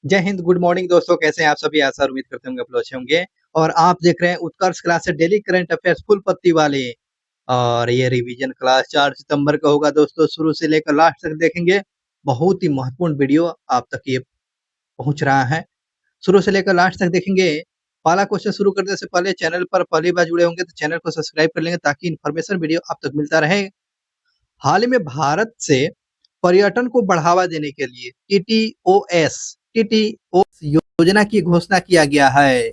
जय Hind, good morning दोस्तों, कैसे हैं आप सभी? आशा और उम्मीद करते होंगे आप लोग अच्छे होंगे। और आप देख रहे हैं उत्कर्ष क्लास से डेली करंट अफेयर्स फुल पत्ती वाले। और ये रिवीजन क्लास 4 सितंबर का होगा दोस्तों, शुरू से लेकर लास्ट तक देखेंगे। बहुत ही महत्वपूर्ण वीडियो आप तक ये पहुंच रहा है। शुरू से लेकर लास्ट तक देखेंगे। पहला क्वेश्चन शुरू करने से पहले चैनल पर पहली बार जुड़े होंगे तो चैनल को सब्सक्राइब कर लेंगे ताकि इन्फॉर्मेशन वीडियो आप तक मिलता रहे। हाल ही में भारत से पर्यटन को बढ़ावा देने के लिए टीटीओएस योजना की घोषणा किया गया है।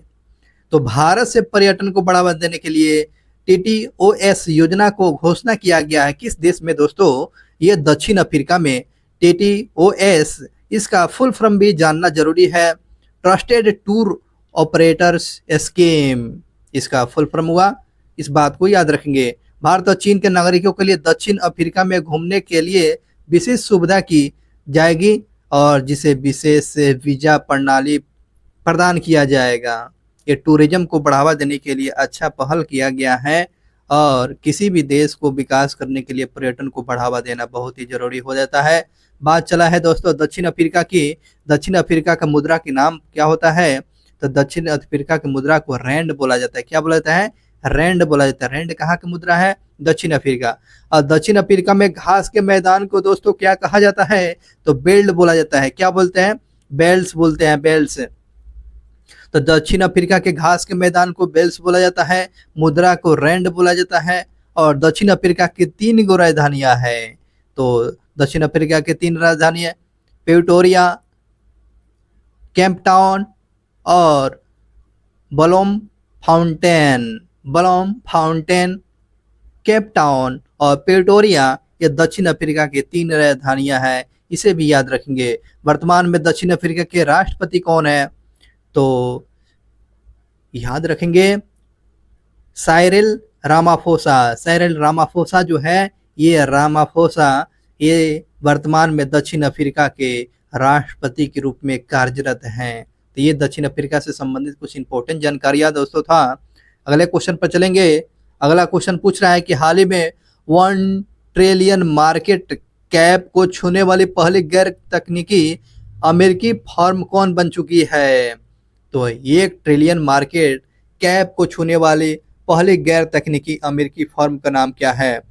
तो भारत से पर्यटन को बढ़ावा देने के लिए टीटीओएस योजना को घोषणा किया गया है। किस देश में दोस्तों? ये दक्षिण अफ्रीका में। टीटीओएस, इसका फुल फॉर्म भी जानना जरूरी है। ट्रस्टेड टूर ऑपरेटर्स स्कीम, इसका फुल फॉर्म हुआ। इस बात को याद रखेंगे। भारत और चीन के नागरिकों के लिए दक्षिण अफ्रीका में घूमने के लिए विशेष सुविधा की जाएगी और जिसे विशेष वीजा प्रणाली प्रदान किया जाएगा। ये टूरिज्म को बढ़ावा देने के लिए अच्छा पहल किया गया है और किसी भी देश को विकास करने के लिए पर्यटन को बढ़ावा देना बहुत ही जरूरी हो जाता है। बात चला है दोस्तों दक्षिण अफ्रीका की। दक्षिण अफ्रीका का मुद्रा के नाम क्या होता है? तो दक्षिण अफ्रीका की मुद्रा को रैंड बोला जाता है। क्या बोला जाता है? रैंड बोला जाता है। रैंड कहाँ की मुद्रा है? दक्षिण अफ्रीका। और दक्षिण अफ्रीका में घास के मैदान को दोस्तों क्या कहा जाता है? तो बेल्ट बोला जाता है। क्या बोलते हैं? बेल्स बोलते हैं, बेल्स। तो दक्षिण अफ्रीका के घास के मैदान को बेल्स बोला जाता है, मुद्रा को रैंड बोला जाता है। और दक्षिण अफ्रीका की 3 गो राजधानियां हैं। तो दक्षिण अफ्रीका की 3 राजधानियां प्रिटोरिया, केप टाउन और बलोम फाउंटेन। बलोम फाउंटेन, केप टाउन और प्रिटोरिया, ये दक्षिण अफ्रीका की 3 राजधानियां हैं। इसे भी याद रखेंगे। वर्तमान में दक्षिण अफ्रीका के राष्ट्रपति कौन है? तो याद रखेंगे साइरिल रामाफोसा। साइरिल रामाफोसा जो है, ये रामाफोसा ये वर्तमान में दक्षिण अफ्रीका के राष्ट्रपति के रूप में कार्यरत हैं। तो ये दक्षिण अफ्रीका से संबंधित कुछ इंपॉर्टेंट जानकारियां दोस्तों था। अगले क्वेश्चन पर चलेंगे। अगला क्वेश्चन पूछ रहा है कि हाल ही में 1 ट्रिलियन मार्केट कैप को छूने वाली पहली गैर तकनीकी अमेरिकी फर्म कौन बन चुकी है? तो 1 ट्रिलियन मार्केट कैप को छूने वाली पहली गैर तकनीकी अमेरिकी फर्म का नाम क्या है?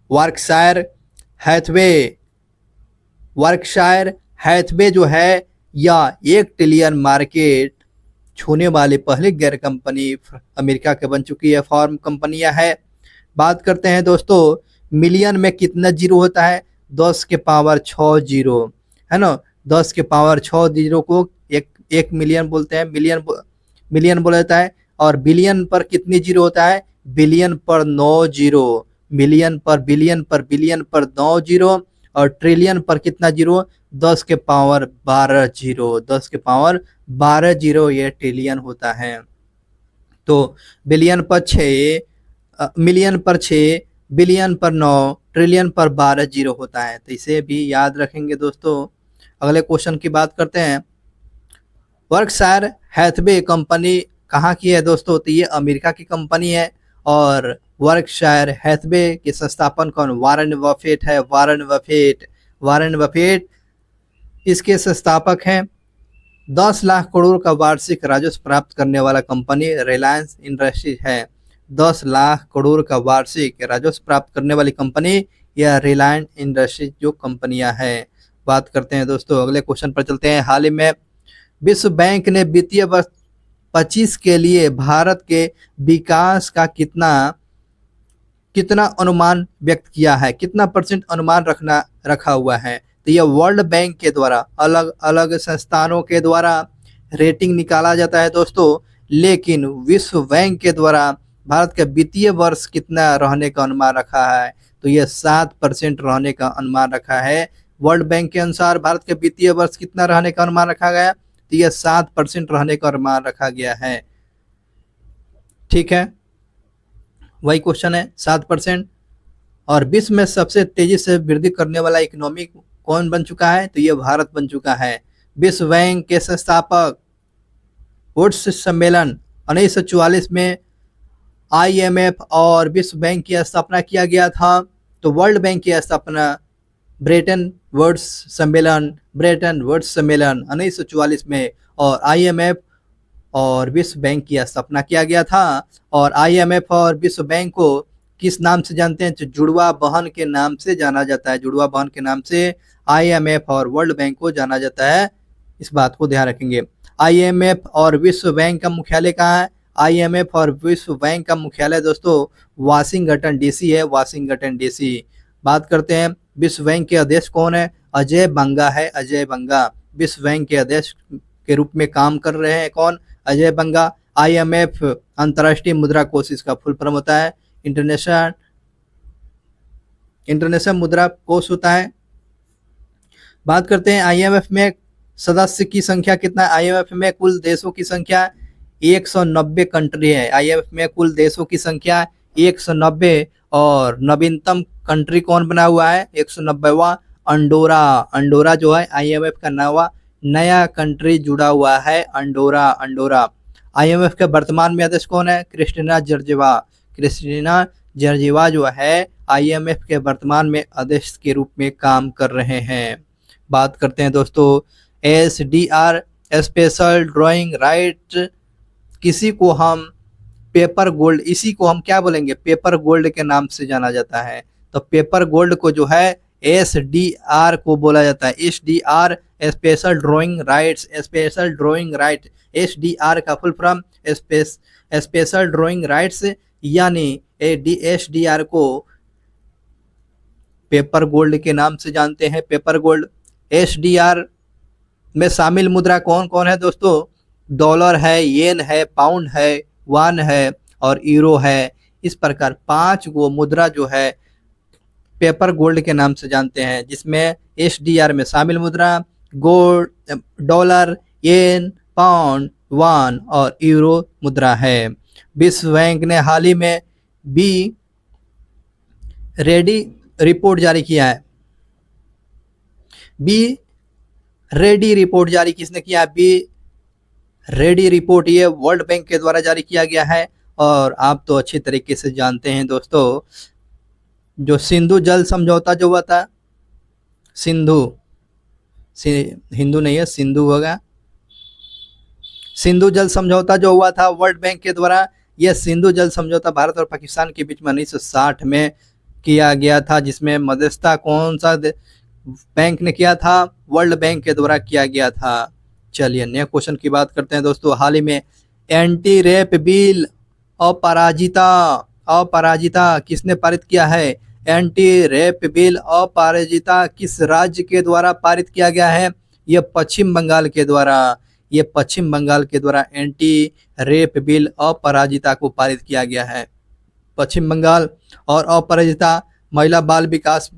Berkshire Hathaway. वर्कशायर हैथवे जो है, या 1 ट्रिलियन मार्केट छूने वाली पहली गैर कंपनी अमेरिका के बन चुकी है फॉर्म कंपनियां है। बात करते हैं दोस्तों, मिलियन में कितना जीरो होता है? 10 के पावर 6 जीरो, है ना। 10 के पावर 6 जीरो को एक मिलियन बोलते हैं। मिलियन बोला जाता है। और बिलियन पर कितनी जीरो होता है? बिलियन पर 9 जीरो। मिलियन पर, बिलियन पर, बिलियन पर 9 जीरो। और ट्रिलियन पर कितना जीरो? 10 के पावर 12 जीरो। 10 के पावर 12 जीरो ये ट्रिलियन होता है। तो बिलियन पर 6, मिलियन पर 6, बिलियन पर 9, ट्रिलियन पर 12 जीरो होता है। तो इसे भी याद रखेंगे दोस्तों। अगले क्वेश्चन की बात करते हैं। वर्कशायर हैथवे कंपनी कहाँ की है दोस्तों? तो ये अमेरिका की कंपनी है। और वर्कशायर हैथवे के संस्थापन कौन? वारेन बफेट है। वारेन बफेट, वारेन बफेट इसके संस्थापक हैं। 10 लाख करोड़ का वार्षिक राजस्व प्राप्त करने वाला कंपनी रिलायंस इंडस्ट्रीज है। 10 लाख करोड़ का वार्षिक राजस्व प्राप्त करने वाली कंपनी यह रिलायंस इंडस्ट्रीज जो कंपनियां हैं। बात करते हैं दोस्तों, अगले क्वेश्चन पर चलते हैं। हाल ही में विश्व बैंक ने वित्तीय वर्ष 25 के लिए भारत के विकास का कितना अनुमान व्यक्त किया है? कितना % अनुमान रखा हुआ है? तो यह वर्ल्ड बैंक के द्वारा, अलग अलग संस्थानों के द्वारा रेटिंग निकाला जाता है दोस्तों। लेकिन विश्व बैंक के द्वारा भारत का वित्तीय वर्ष कितना रहने का अनुमान रखा है? तो यह 7% रहने का अनुमान रखा है। वर्ल्ड बैंक के अनुसार भारत के वित्तीय वर्ष कितना रहने का अनुमान रखा गया? तो यह 7% रहने का अनुमान रखा गया है। ठीक है, वही क्वेश्चन है, 7%। और विश्व में सबसे तेजी से वृद्धि करने वाला इकोनॉमी कौन बन चुका है? तो यह भारत बन चुका है। विश्व बैंक के संस्थापक वुड्स सम्मेलन 1944 में IMF और विश्व बैंक की स्थापना किया गया था। तो वर्ल्ड बैंक की स्थापना ब्रेटन वुड्स सम्मेलन 1944 में, और आईएमएफ और विश्व बैंक की स्थापना किया गया था। और आईएमएफ और विश्व बैंक को किस नाम से जानते हैं? तो जुड़वा बहन के नाम से जाना जाता है। जुड़वा बहन के नाम से आईएमएफ और वर्ल्ड बैंक को जाना जाता है। इस बात को ध्यान रखेंगे। आईएमएफ और विश्व बैंक का मुख्यालय कहाँ है? आईएमएफ और विश्व बैंक का मुख्यालय दोस्तों वाशिंगटन डीसी है, वाशिंगटन डीसी। बात करते हैं विश्व बैंक के अध्यक्ष कौन है? अजय बंगा है, अजय बंगा विश्व बैंक के अध्यक्ष के रूप में काम कर रहे हैं। कौन? अजय बंगा। आईएमएफ अंतर्राष्ट्रीय मुद्रा कोष इसका फुल फॉर्म होता है, इंटरनेशनल मुद्रा कोष होता है। बात करते हैं आईएमएफ में सदस्य की संख्या कितना है? आईएमएफ में कुल देशों की संख्या 190 कंट्री है। आईएमएफ में कुल देशों की संख्या 190, और नवीनतम कंट्री कौन बना हुआ है? 190वां अंडोरा। अंडोरा जो है आईएमएफ का नया कंट्री जुड़ा हुआ है, अंडोरा। अंडोरा। आईएमएफ के वर्तमान में अध्यक्ष कौन है? Christina Georgieva. क्रिस्टिना जॉर्जिवा जो है आईएमएफ के वर्तमान में अध्यक्ष के रूप में काम कर रहे हैं। बात करते हैं दोस्तों एसडीआर स्पेशल ड्राइंग राइट, किसी को हम पेपर गोल्ड, इसी को हम क्या बोलेंगे? पेपर गोल्ड के नाम से जाना जाता है। तो पेपर गोल्ड को जो है एसडीआर को बोला जाता है। SDR special drawing rights, special drawing right. SDR का full form special drawing rights, यानी एसडीआर को पेपर गोल्ड के नाम से जानते हैं, पेपर गोल्ड। एसडीआर में शामिल मुद्रा कौन कौन है दोस्तों? डॉलर है, येन है, पाउंड है, वान है और यूरो है। इस प्रकार 5 गो मुद्रा जो है पेपर गोल्ड के नाम से जानते हैं, जिसमें एसडीआर में शामिल मुद्रा गोल्ड, डॉलर, येन, पाउंड, वान और यूरो मुद्रा है। विश्व बैंक ने हाल ही में बी रेडी रिपोर्ट जारी किया है। बी रेडी रिपोर्ट जारी किसने किया? बी रेडी रिपोर्ट ये वर्ल्ड बैंक के द्वारा जारी किया गया है। और आप तो अच्छी तरीके से जानते हैं दोस्तों, जो सिंधु जल समझौता जो हुआ था, हिंदू नहीं है, सिंधु होगा। सिंधु जल समझौता जो हुआ था वर्ल्ड बैंक के द्वारा, यह सिंधु जल समझौता भारत और पाकिस्तान के बीच में 1960 में किया गया था, जिसमें मध्यस्थता कौन सा बैंक ने किया था? वर्ल्ड बैंक के द्वारा किया गया था। चलिए नए क्वेश्चन की बात करते हैं दोस्तों। हाल ही में एंटी रेप बिल अपराजिता किसने पारित किया है? एंटी रेप बिल अपराजिता किस राज्य के द्वारा पारित किया गया है? यह पश्चिम बंगाल के द्वारा। ये पश्चिम बंगाल के द्वारा एंटी रेप बिल अपराजिता को पारित किया गया है। पश्चिम बंगाल। और अपराजिता महिला बाल विकास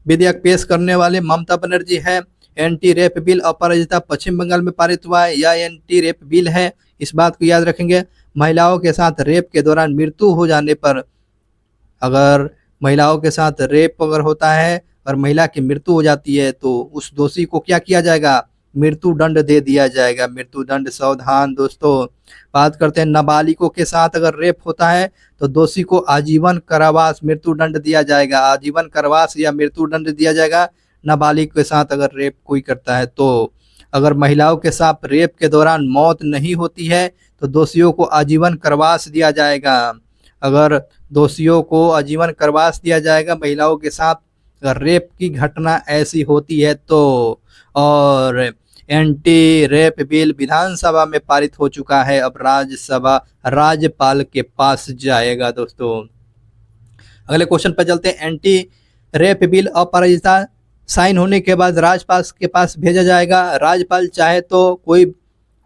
विधेयक पेश करने वाले ममता बनर्जी है। एंटी रेप बिल अपराजिता पश्चिम बंगाल में पारित हुआ है, यह एंटी रेप बिल है। इस बात को याद रखेंगे। महिलाओं के साथ रेप के दौरान मृत्यु हो जाने पर, अगर महिलाओं के साथ रेप अगर होता है और महिला की मृत्यु हो जाती है तो उस दोषी को क्या किया जाएगा? मृत्यु दंड दे दिया जाएगा, मृत्यु दंड। सावधान दोस्तों। बात करते हैं नाबालिगों के साथ अगर रेप होता है तो दोषी को आजीवन कारावास मृत्यु दंड दिया जाएगा, आजीवन कारावास या मृत्यु दंड दिया जाएगा नाबालिग के साथ अगर रेप कोई करता है तो। अगर महिलाओं के साथ रेप के दौरान मौत नहीं होती है तो दोषियों को आजीवन कारावास दिया जाएगा। अगर दोषियों को आजीवन कारावास दिया जाएगा महिलाओं के साथ अगर रेप की घटना ऐसी होती है तो। और एंटी रेप बिल विधानसभा में पारित हो चुका है, अब राज्यसभा राज्यपाल के पास जाएगा दोस्तों। अगले क्वेश्चन पर चलते हैं। एंटी रेप बिल अपराजिता साइन होने के बाद राज्यपाल के पास भेजा जाएगा। राज्यपाल चाहे तो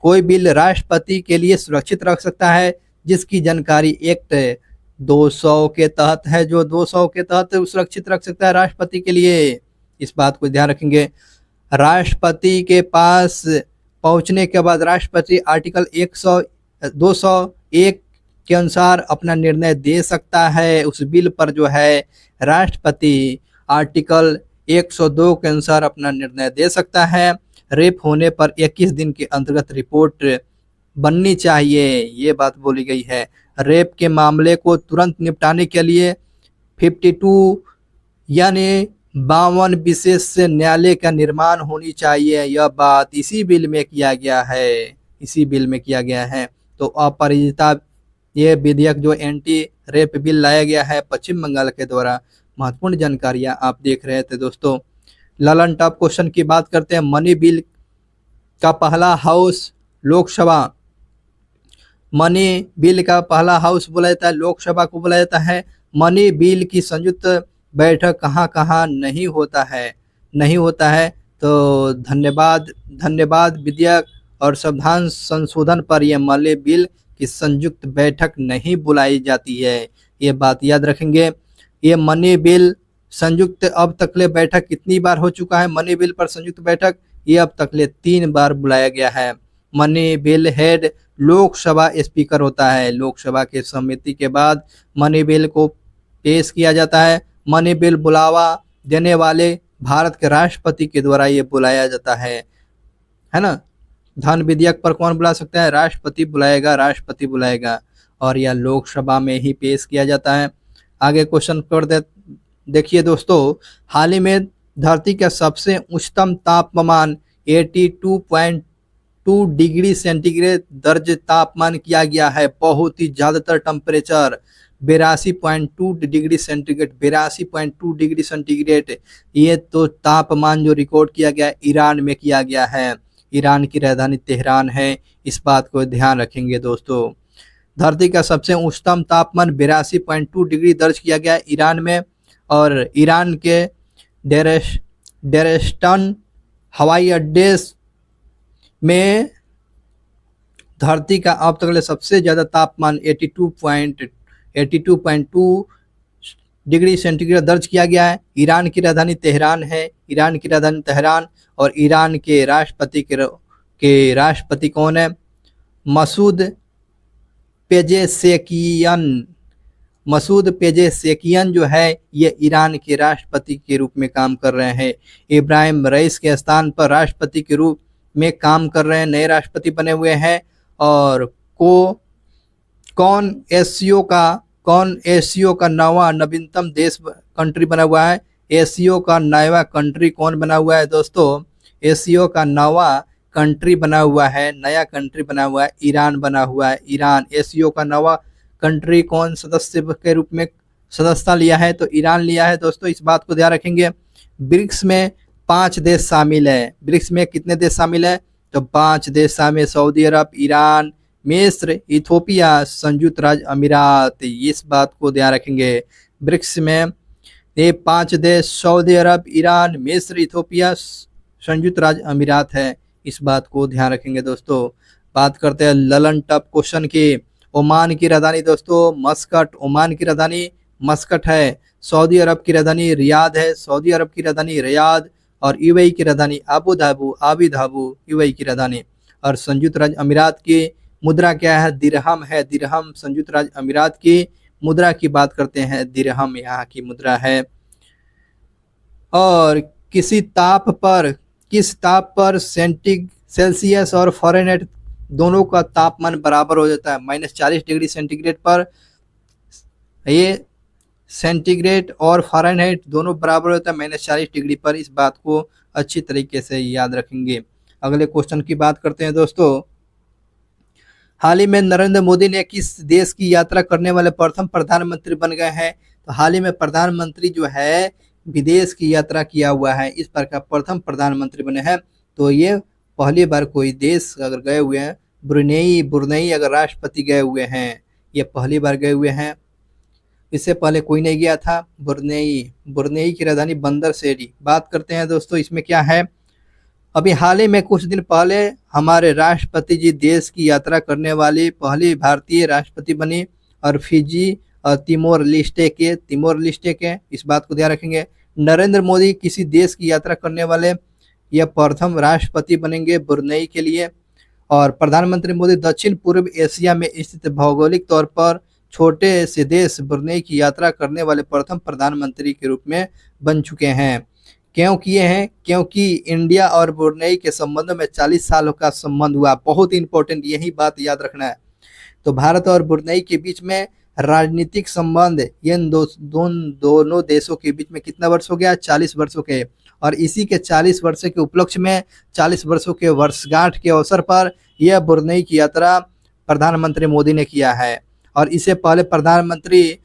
कोई बिल राष्ट्रपति के लिए सुरक्षित रख सकता है, जिसकी जानकारी एक्ट 200 के तहत है, जो 200 के तहत सुरक्षित रख सकता है राष्ट्रपति के लिए। इस बात को ध्यान रखेंगे। राष्ट्रपति के पास पहुंचने के बाद राष्ट्रपति आर्टिकल 201 के अनुसार अपना निर्णय दे सकता है। उस बिल पर जो है राष्ट्रपति आर्टिकल 102 के अनुसार अपना निर्णय दे सकता है। रेप होने पर 21 दिन के अंतर्गत रिपोर्ट बननी चाहिए, ये बात बोली गई है। रेप के मामले को तुरंत निपटाने के लिए 52 यानी 52 विशेष न्यायालय का निर्माण होनी चाहिए, यह बात इसी बिल में किया गया है, इसी बिल में किया गया है। तो अपराजिता ये विधेयक जो एंटी रेप बिल लाया गया है पश्चिम बंगाल के द्वारा, महत्वपूर्ण जानकारियां आप देख रहे थे दोस्तों। ललन टॉप क्वेश्चन की बात करते हैं। मनी बिल का पहला हाउस लोकसभा, मनी बिल का पहला हाउस बोला जाता है, लोकसभा को बोला जाता है। मनी बिल की संयुक्त बैठक कहाँ कहाँ नहीं होता है, नहीं होता है। तो धन्यवाद विधेयक और संविधान संशोधन पर यह मनी बिल की संयुक्त बैठक नहीं बुलाई जाती है, ये बात याद रखेंगे। ये मनी बिल संयुक्त अब तकले बैठक कितनी बार हो चुका है? मनी बिल पर संयुक्त बैठक ये अब तकले 3 बार बुलाया गया है। Money bill head Lok Sabha speaker होता है, लोकसभा के सम्मति के बाद मनी बिल को पेश किया जाता है। मनी बिल बुलावा देने वाले भारत के राष्ट्रपति के द्वारा ये बुलाया जाता है ना। धन विधेयक पर कौन बुला सकता है? राष्ट्रपति बुलाएगा, राष्ट्रपति बुलाएगा, और यह लोकसभा में ही पेश किया जाता है। आगे क्वेश्चन कर दे, देखिए दोस्तों, हाल ही में धरती का सबसे उच्चतम तापमान 82.2 डिग्री सेंटीग्रेड दर्ज तापमान किया गया है। बहुत ही ज़्यादातर temperature 82.2 degree centigrade, 82.2 degree centigrade, ये तो तापमान जो रिकॉर्ड किया गया ईरान में किया गया है। ईरान की राजधानी तेहरान है, इस बात को ध्यान रखेंगे दोस्तों। धरती का सबसे उच्चतम तापमान 82.2 डिग्री दर्ज किया गया ईरान में, और ईरान के डेरेस्टन हवाई अड्डे में धरती का अब तक सबसे ज़्यादा तापमान 82.2 डिग्री सेंटीग्रेड दर्ज किया गया है। ईरान की राजधानी तेहरान है, ईरान की राजधानी तेहरान, और ईरान के राष्ट्रपति कौन है? मसूद पेजेशकियान जो है ये ईरान के राष्ट्रपति के रूप में काम कर रहे हैं। इब्राहिम रईस के स्थान पर राष्ट्रपति के रूप में काम कर रहे हैं, नए राष्ट्रपति बने हुए हैं। और कौन एशियो का नवा नवीनतम देश कंट्री बना हुआ है? एशियो का नया कंट्री कौन बना हुआ है दोस्तों? एशियो का नवा कंट्री बना हुआ है, नया कंट्री बना हुआ है, ईरान बना हुआ है। ईरान एशियो का नवा कंट्री कौन सदस्य के रूप में सदस्यता लिया है? तो ईरान लिया है दोस्तों, इस बात को ध्यान रखेंगे। ब्रिक्स में 5 देश शामिल है। ब्रिक्स में कितने देश शामिल है? तो 5 देश शामिल, सऊदी अरब, ईरान, मिस्र, इथोपिया, संयुक्त राज्य अमीरात, इस बात को ध्यान रखेंगे। ब्रिक्स में ये 5 देश सऊदी अरब, ईरान, मिस्र, इथोपिया, संयुक्त राज्य अमीरात है, इस बात को ध्यान रखेंगे दोस्तों। बात करते हैं ललन टॉप क्वेश्चन की। ओमान की राजधानी दोस्तों मस्कट, ओमान की राजधानी मस्कट है। सऊदी अरब की राजधानी रियाद है, सऊदी अरब की राजधानी रियाद, और यूएई की राजधानी अबू धाबी, यूएई की राजधानी। और संयुक्त राज्य अमीरात की मुद्रा क्या है? दिरहम है, दिरहम संयुक्त राज्य अमीरात की मुद्रा की बात करते हैं, दिरहम यहाँ की मुद्रा है। और किस ताप पर सेल्सियस और फ़ारेनहाइट दोनों का तापमान बराबर हो जाता है? -40 डिग्री सेंटीग्रेड पर ये सेंटीग्रेड और फ़ारेनहाइट दोनों बराबर होता है -40 डिग्री पर, इस बात को अच्छी तरीके से याद रखेंगे। अगले क्वेश्चन की बात करते हैं दोस्तों। हाल ही में नरेंद्र मोदी ने किस देश की यात्रा करने वाले प्रथम प्रधानमंत्री बन गए हैं? तो हाल ही में प्रधानमंत्री जो है विदेश की यात्रा किया हुआ है, इस प्रकार प्रथम प्रधानमंत्री बने हैं। तो ये पहली बार कोई देश अगर गए हुए हैं, ब्रुनेई अगर राष्ट्रपति गए हुए हैं, ये पहली बार गए हुए हैं, इससे पहले कोई नहीं गया था। ब्रुनेई की राजधानी बंदर शेरी। बात करते हैं दोस्तों इसमें क्या है। अभी हाल ही में कुछ दिन पहले हमारे राष्ट्रपति जी देश की यात्रा करने वाली पहली भारतीय राष्ट्रपति बनी, और फिजी और तिमोर लिस्टे के, इस बात को ध्यान रखेंगे। नरेंद्र मोदी किसी देश की यात्रा करने वाले यह प्रथम राष्ट्रपति बनेंगे ब्रुनेई के लिए। और प्रधानमंत्री मोदी दक्षिण पूर्व एशिया में स्थित भौगोलिक तौर पर छोटे से देश ब्रुनेई की यात्रा करने वाले प्रथम प्रधानमंत्री के रूप में बन चुके हैं। क्यों किए हैं? क्योंकि इंडिया और ब्रुनेई के संबंध में 40 सालों का संबंध हुआ। बहुत इंपॉर्टेंट, यही बात याद रखना है। तो भारत और ब्रुनेई के बीच में राजनीतिक संबंध ये दोनों देशों के बीच में कितना वर्ष हो गया, 40 वर्षों के। और इसी के 40 वर्ष के उपलक्ष्य में 40 वर्षों के वर्षगांठ के अवसर पर यह ब्रुनेई की यात्रा प्रधानमंत्री मोदी ने किया है। और इससे पहले प्रधानमंत्री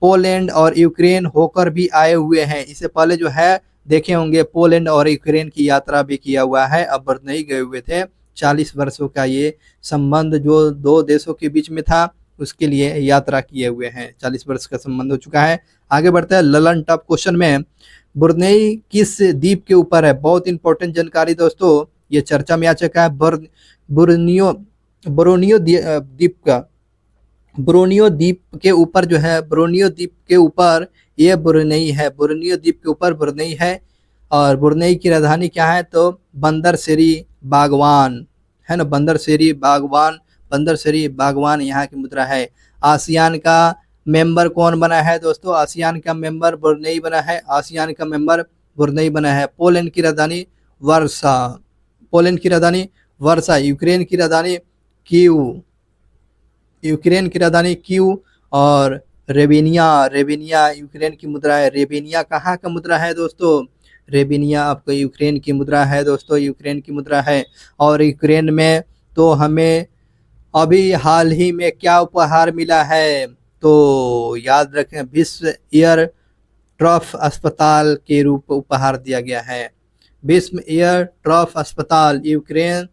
पोलैंड और यूक्रेन होकर भी आए हुए हैं। इससे पहले जो है देखे होंगे पोलैंड और यूक्रेन की यात्रा भी किया हुआ है, अब ब्रुनेई गए हुए थे। 40 वर्षों का ये संबंध जो दो देशों के बीच में था उसके लिए यात्रा किए हुए हैं। 40 वर्ष का संबंध हो चुका है। आगे बढ़ते हैं ललन टॉप क्वेश्चन में। ब्रुनेई किस द्वीप के ऊपर है? बहुत इंपॉर्टेंट जानकारी दोस्तों, ये चर्चा में आ चुका है। बोरोनियो द्वीप का, बोरोनियो द्वीप के ऊपर जो है, बोरोनियो द्वीप के ऊपर ये ब्रुनेई है। बोरोनियो द्वीप के ऊपर ब्रुनेई है। और ब्रुनेई की राजधानी क्या है? तो बंदर शेरी बागवान है ना, बंदर शेरी बागवान, बंदर शेरी बागवान यहाँ की मुद्रा है। आसियान का मेंबर कौन बना है दोस्तों? आसियान का मेंबर ब्रुनेई बना है। आसियान का मेंबर ब्रुनेई बना है। पोलैंड की राजधानी वर्सा, पोलैंड की राजधानी वर्सा। यूक्रेन की राजधानी कीव, यूक्रेन की राजधानी कीव। और रेवेनिया, रेवेनिया यूक्रेन की मुद्रा है। रेवेनिया कहाँ का मुद्रा है दोस्तों? रेवेनिया आपको यूक्रेन की मुद्रा है दोस्तों, यूक्रेन की मुद्रा है। और यूक्रेन में तो हमें अभी हाल ही में क्या उपहार मिला है? तो याद रखें, विश्व एयर ट्रफ अस्पताल के रूप उपहार दिया गया है। विश्व एयर ट्रफ अस्पताल यूक्रेन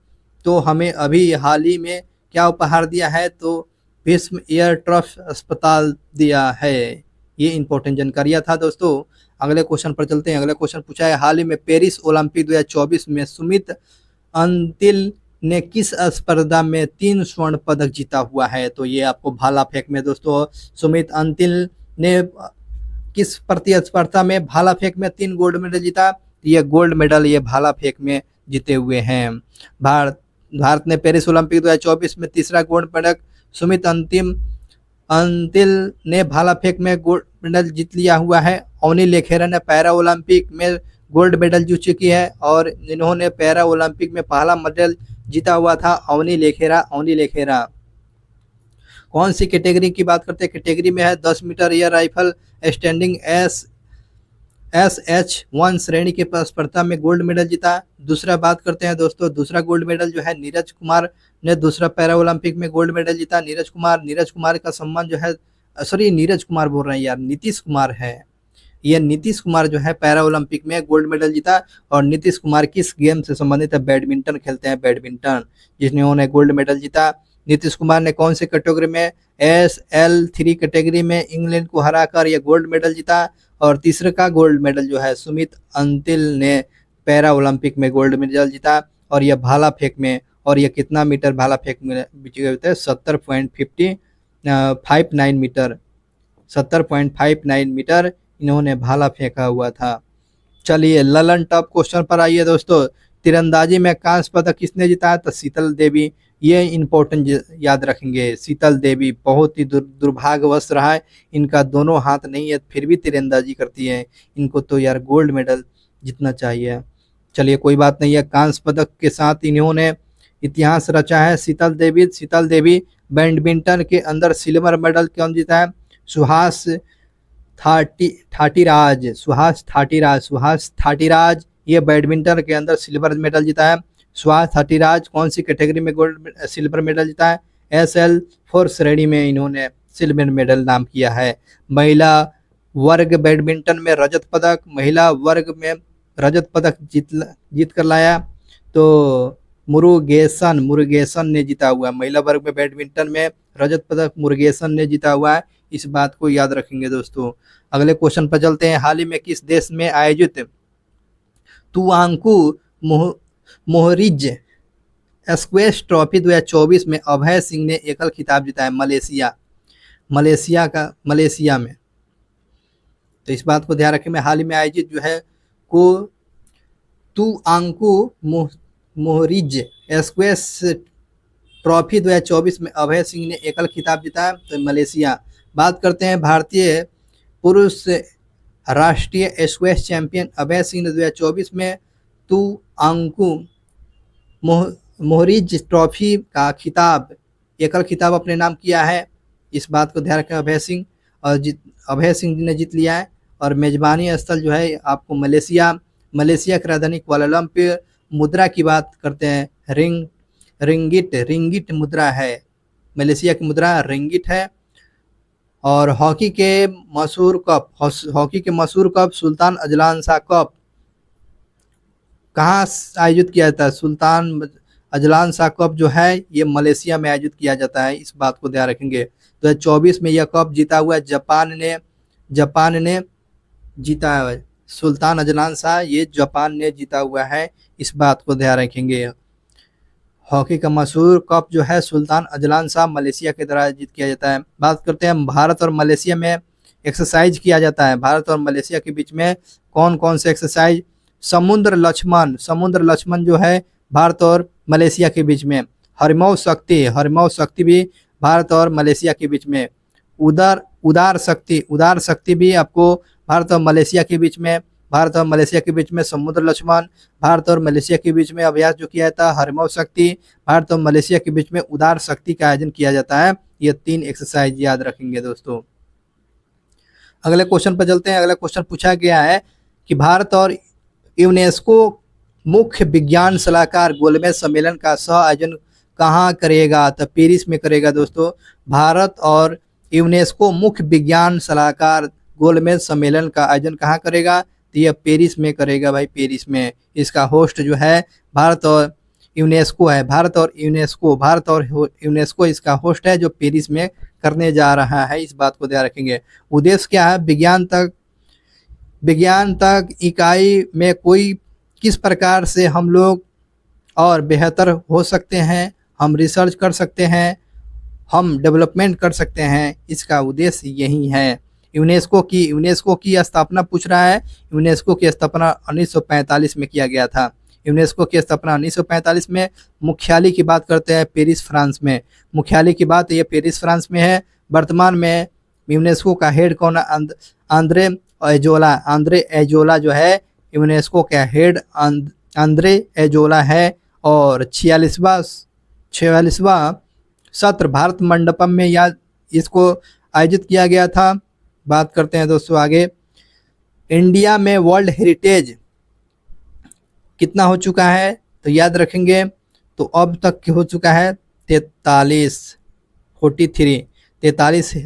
तो हमें अभी हाल ही में क्या उपहार दिया है? तो विश्व एयर ट्रफ अस्पताल दिया है। ये इंपॉर्टेंट जानकारियां था दोस्तों। अगले क्वेश्चन पर चलते हैं। अगला क्वेश्चन पूछा है, हाल ही में पेरिस ओलंपिक 2024 में सुमित अंतिल ने किस स्पर्धा में 3 स्वर्ण पदक जीता हुआ है? तो ये आपको भाला फेंक में दोस्तों, सुमित अंतिल ने किस प्रतिस्पर्धा में भाला फेंक में 3 गोल्ड मेडल जीता? ये गोल्ड मेडल ये भाला फेंक में जीते हुए हैं। भारत ने पेरिस ओलंपिक 2024 में तीसरा गोल्ड पदक, सुमित अंतिल ने भाला फेंक में गोल्ड मेडल जीत लिया हुआ है। अवनी लेखेरा ने पैरा ओलंपिक में गोल्ड मेडल जीत चुकी है। और इन्होंने पैरा ओलंपिक में पहला मेडल जीता हुआ था अवनी लेखेरा। अवनी लेखेरा कौन सी कैटेगरी की बात करते हैं? कैटेगरी में है 10 metre air rifle standing SH1 श्रेणी के स्पर्धा में गोल्ड मेडल जीता। दूसरा बात करते हैं दोस्तों, दूसरा गोल्ड मेडल जो है नीरज कुमार ने दूसरा पैरा ओलंपिक में गोल्ड मेडल जीता। नीरज कुमार का सम्मान जो है, सॉरी नीरज कुमार बोल रहे हैं यार, नीतीश कुमार है। ये नीतीश कुमार जो है पैरा ओलंपिक में गोल्ड मेडल जीता। और नीतीश कुमार किस गेम से संबंधित है? बैडमिंटन खेलते हैं, बैडमिंटन, जिसने उन्होंने गोल्ड मेडल जीता। नीतीश कुमार ने कौन सी कैटेगरी में? SL3 कैटेगरी में इंग्लैंड को हराकर यह गोल्ड मेडल जीता। और तीसरे का गोल्ड मेडल जो है सुमित अंतिल ने पैरा ओलंपिक में गोल्ड मेडल जीता। और यह भाला फेंक में, और यह कितना मीटर भाला फेंक में विजय होते हैं? 70.59 मीटर, 70.59 मीटर इन्होंने भाला फेंका हुआ था। चलिए ललन टॉप क्वेश्चन पर आइए दोस्तों। तीरंदाजी में कांस्य पदक किसने जीता है? तो शीतल देवी। ये इंपॉर्टेंट याद रखेंगे, शीतल देवी बहुत ही दुर्भाग्यवश रहा है, इनका दोनों हाथ नहीं है फिर भी तीरंदाजी करती है। इनको तो यार गोल्ड मेडल जीतना चाहिए। चलिए कोई बात नहीं है। कांस्य पदक के साथ इन्होंने इतिहास रचा है शीतल देवी। शीतल देवी बैडमिंटन के अंदर सिल्वर मेडल कौन जीता है? सुहास ठाटीराज, सुहास ठाटीराज ये बैडमिंटन के अंदर सिल्वर मेडल जीता है। सुहास ठाटीराज कौन सी कैटेगरी में सिल्वर मेडल जीता है? SL4 श्रेणी में इन्होंने सिल्वर मेडल नाम किया है। महिला वर्ग बैडमिंटन में रजत पदक, महिला वर्ग में रजत पदक जीत कर लाया तो मुरुगेसन ने जीता हुआ है। महिला वर्ग में बैडमिंटन में रजत पदक मुरुगेसन ने जीता हुआ है। इस बात को याद रखेंगे दोस्तों। अगले क्वेश्चन पर चलते हैं। हाल ही में किस देश में आयोजित तुआंकू मोहरिज स्क्वैश ट्रॉफी 2024 में अभय सिंह ने एकल खिताब जीता है? मलेशिया में। तो इस बात को ध्यान रखें। में हाल ही में आयोजित जो है को तुआंकू मोहरिज स्क्वैश ट्रॉफी 2024 में अभय सिंह ने एकल खिताब जीता है, तो मलेशिया। बात करते हैं भारतीय पुरुष राष्ट्रीय स्क्वैश चैंपियन अभय सिंह ने 2024 में तुआंकू मोहरिज ट्रॉफी का खिताब, एकल खिताब अपने नाम किया है। इस बात को ध्यान रखें। अभय सिंह जी ने जीत लिया है। और मेजबानी स्थल जो है आपको मलेशिया की राजधानी कुआलालंपुर। मुद्रा की बात करते हैं, रिंगिट मुद्रा है, मलेशिया की मुद्रा रिंगिट है। और हॉकी के मशहूर cup Sultan Azlan Shah cup कहाँ आयोजित किया जाता है? सुल्तान अजलान शाह कप जो है ये मलेशिया में आयोजित किया जाता है, इस बात को ध्यान रखेंगे। 2024 में यह कप जीता हुआ है जापान ने जीता है। सुल्तान अजलान शाह ये जापान ने जीता हुआ है, इस बात को ध्यान रखेंगे। हॉकी का मशहूर कप जो है सुल्तान अजलान शाह मलेशिया के द्वारा आयोजित किया जाता है। बात करते हैं भारत और मलेशिया में एक्सरसाइज किया जाता है। भारत और मलेशिया के बीच में कौन कौन से एक्सरसाइज? समुद्र लक्ष्मण जो है भारत और मलेशिया के बीच में। हरमौह शक्ति भी भारत और मलेशिया के बीच में। उदार शक्ति भी आपको भारत और मलेशिया के बीच में। समुद्र लक्ष्मण भारत और मलेशिया के बीच में अभ्यास जो किया जाता है। हरमौह शक्ति भारत और मलेशिया के बीच में उदार शक्ति का आयोजन किया जाता है। ये 3 एक्सरसाइज याद रखेंगे दोस्तों। अगले क्वेश्चन पर चलते हैं। अगला क्वेश्चन पूछा गया है कि भारत और यूनेस्को मुख्य विज्ञान सलाहकार गोलमेज सम्मेलन का सह आयोजन कहाँ करेगा? तो पेरिस में करेगा दोस्तों। भारत और यूनेस्को मुख्य विज्ञान सलाहकार गोलमेज सम्मेलन का आयोजन कहाँ करेगा? तो यह पेरिस में करेगा भाई, पेरिस में। इसका होस्ट जो है भारत और यूनेस्को है। भारत और यूनेस्को इसका होस्ट है, जो पेरिस में करने जा रहा है, इस बात को ध्यान रखेंगे। उद्देश्य क्या है? विज्ञान तक इकाई में किस प्रकार से हम लोग और बेहतर हो सकते हैं, हम रिसर्च कर सकते हैं, हम डेवलपमेंट कर सकते हैं, इसका उद्देश्य यही है। यूनेस्को की स्थापना पूछ रहा है। यूनेस्को की स्थापना 1945 में किया गया था। यूनेस्को की स्थापना 1945 में। मुख्यालय की बात करते हैं पेरिस फ्रांस में। मुख्यालय की बात ये पेरिस फ्रांस में है। वर्तमान में यूनेस्को का हेड कौन है? आंद्रे एजोला जो है यूनेस्को का हेड आंद्रे एजोला है। और 46वां सत्र भारत मंडपम में इसको आयोजित किया गया था। बात करते हैं दोस्तों आगे। इंडिया में वर्ल्ड हेरिटेज कितना हो चुका है? तो याद रखेंगे, तो अब तक हो चुका है 43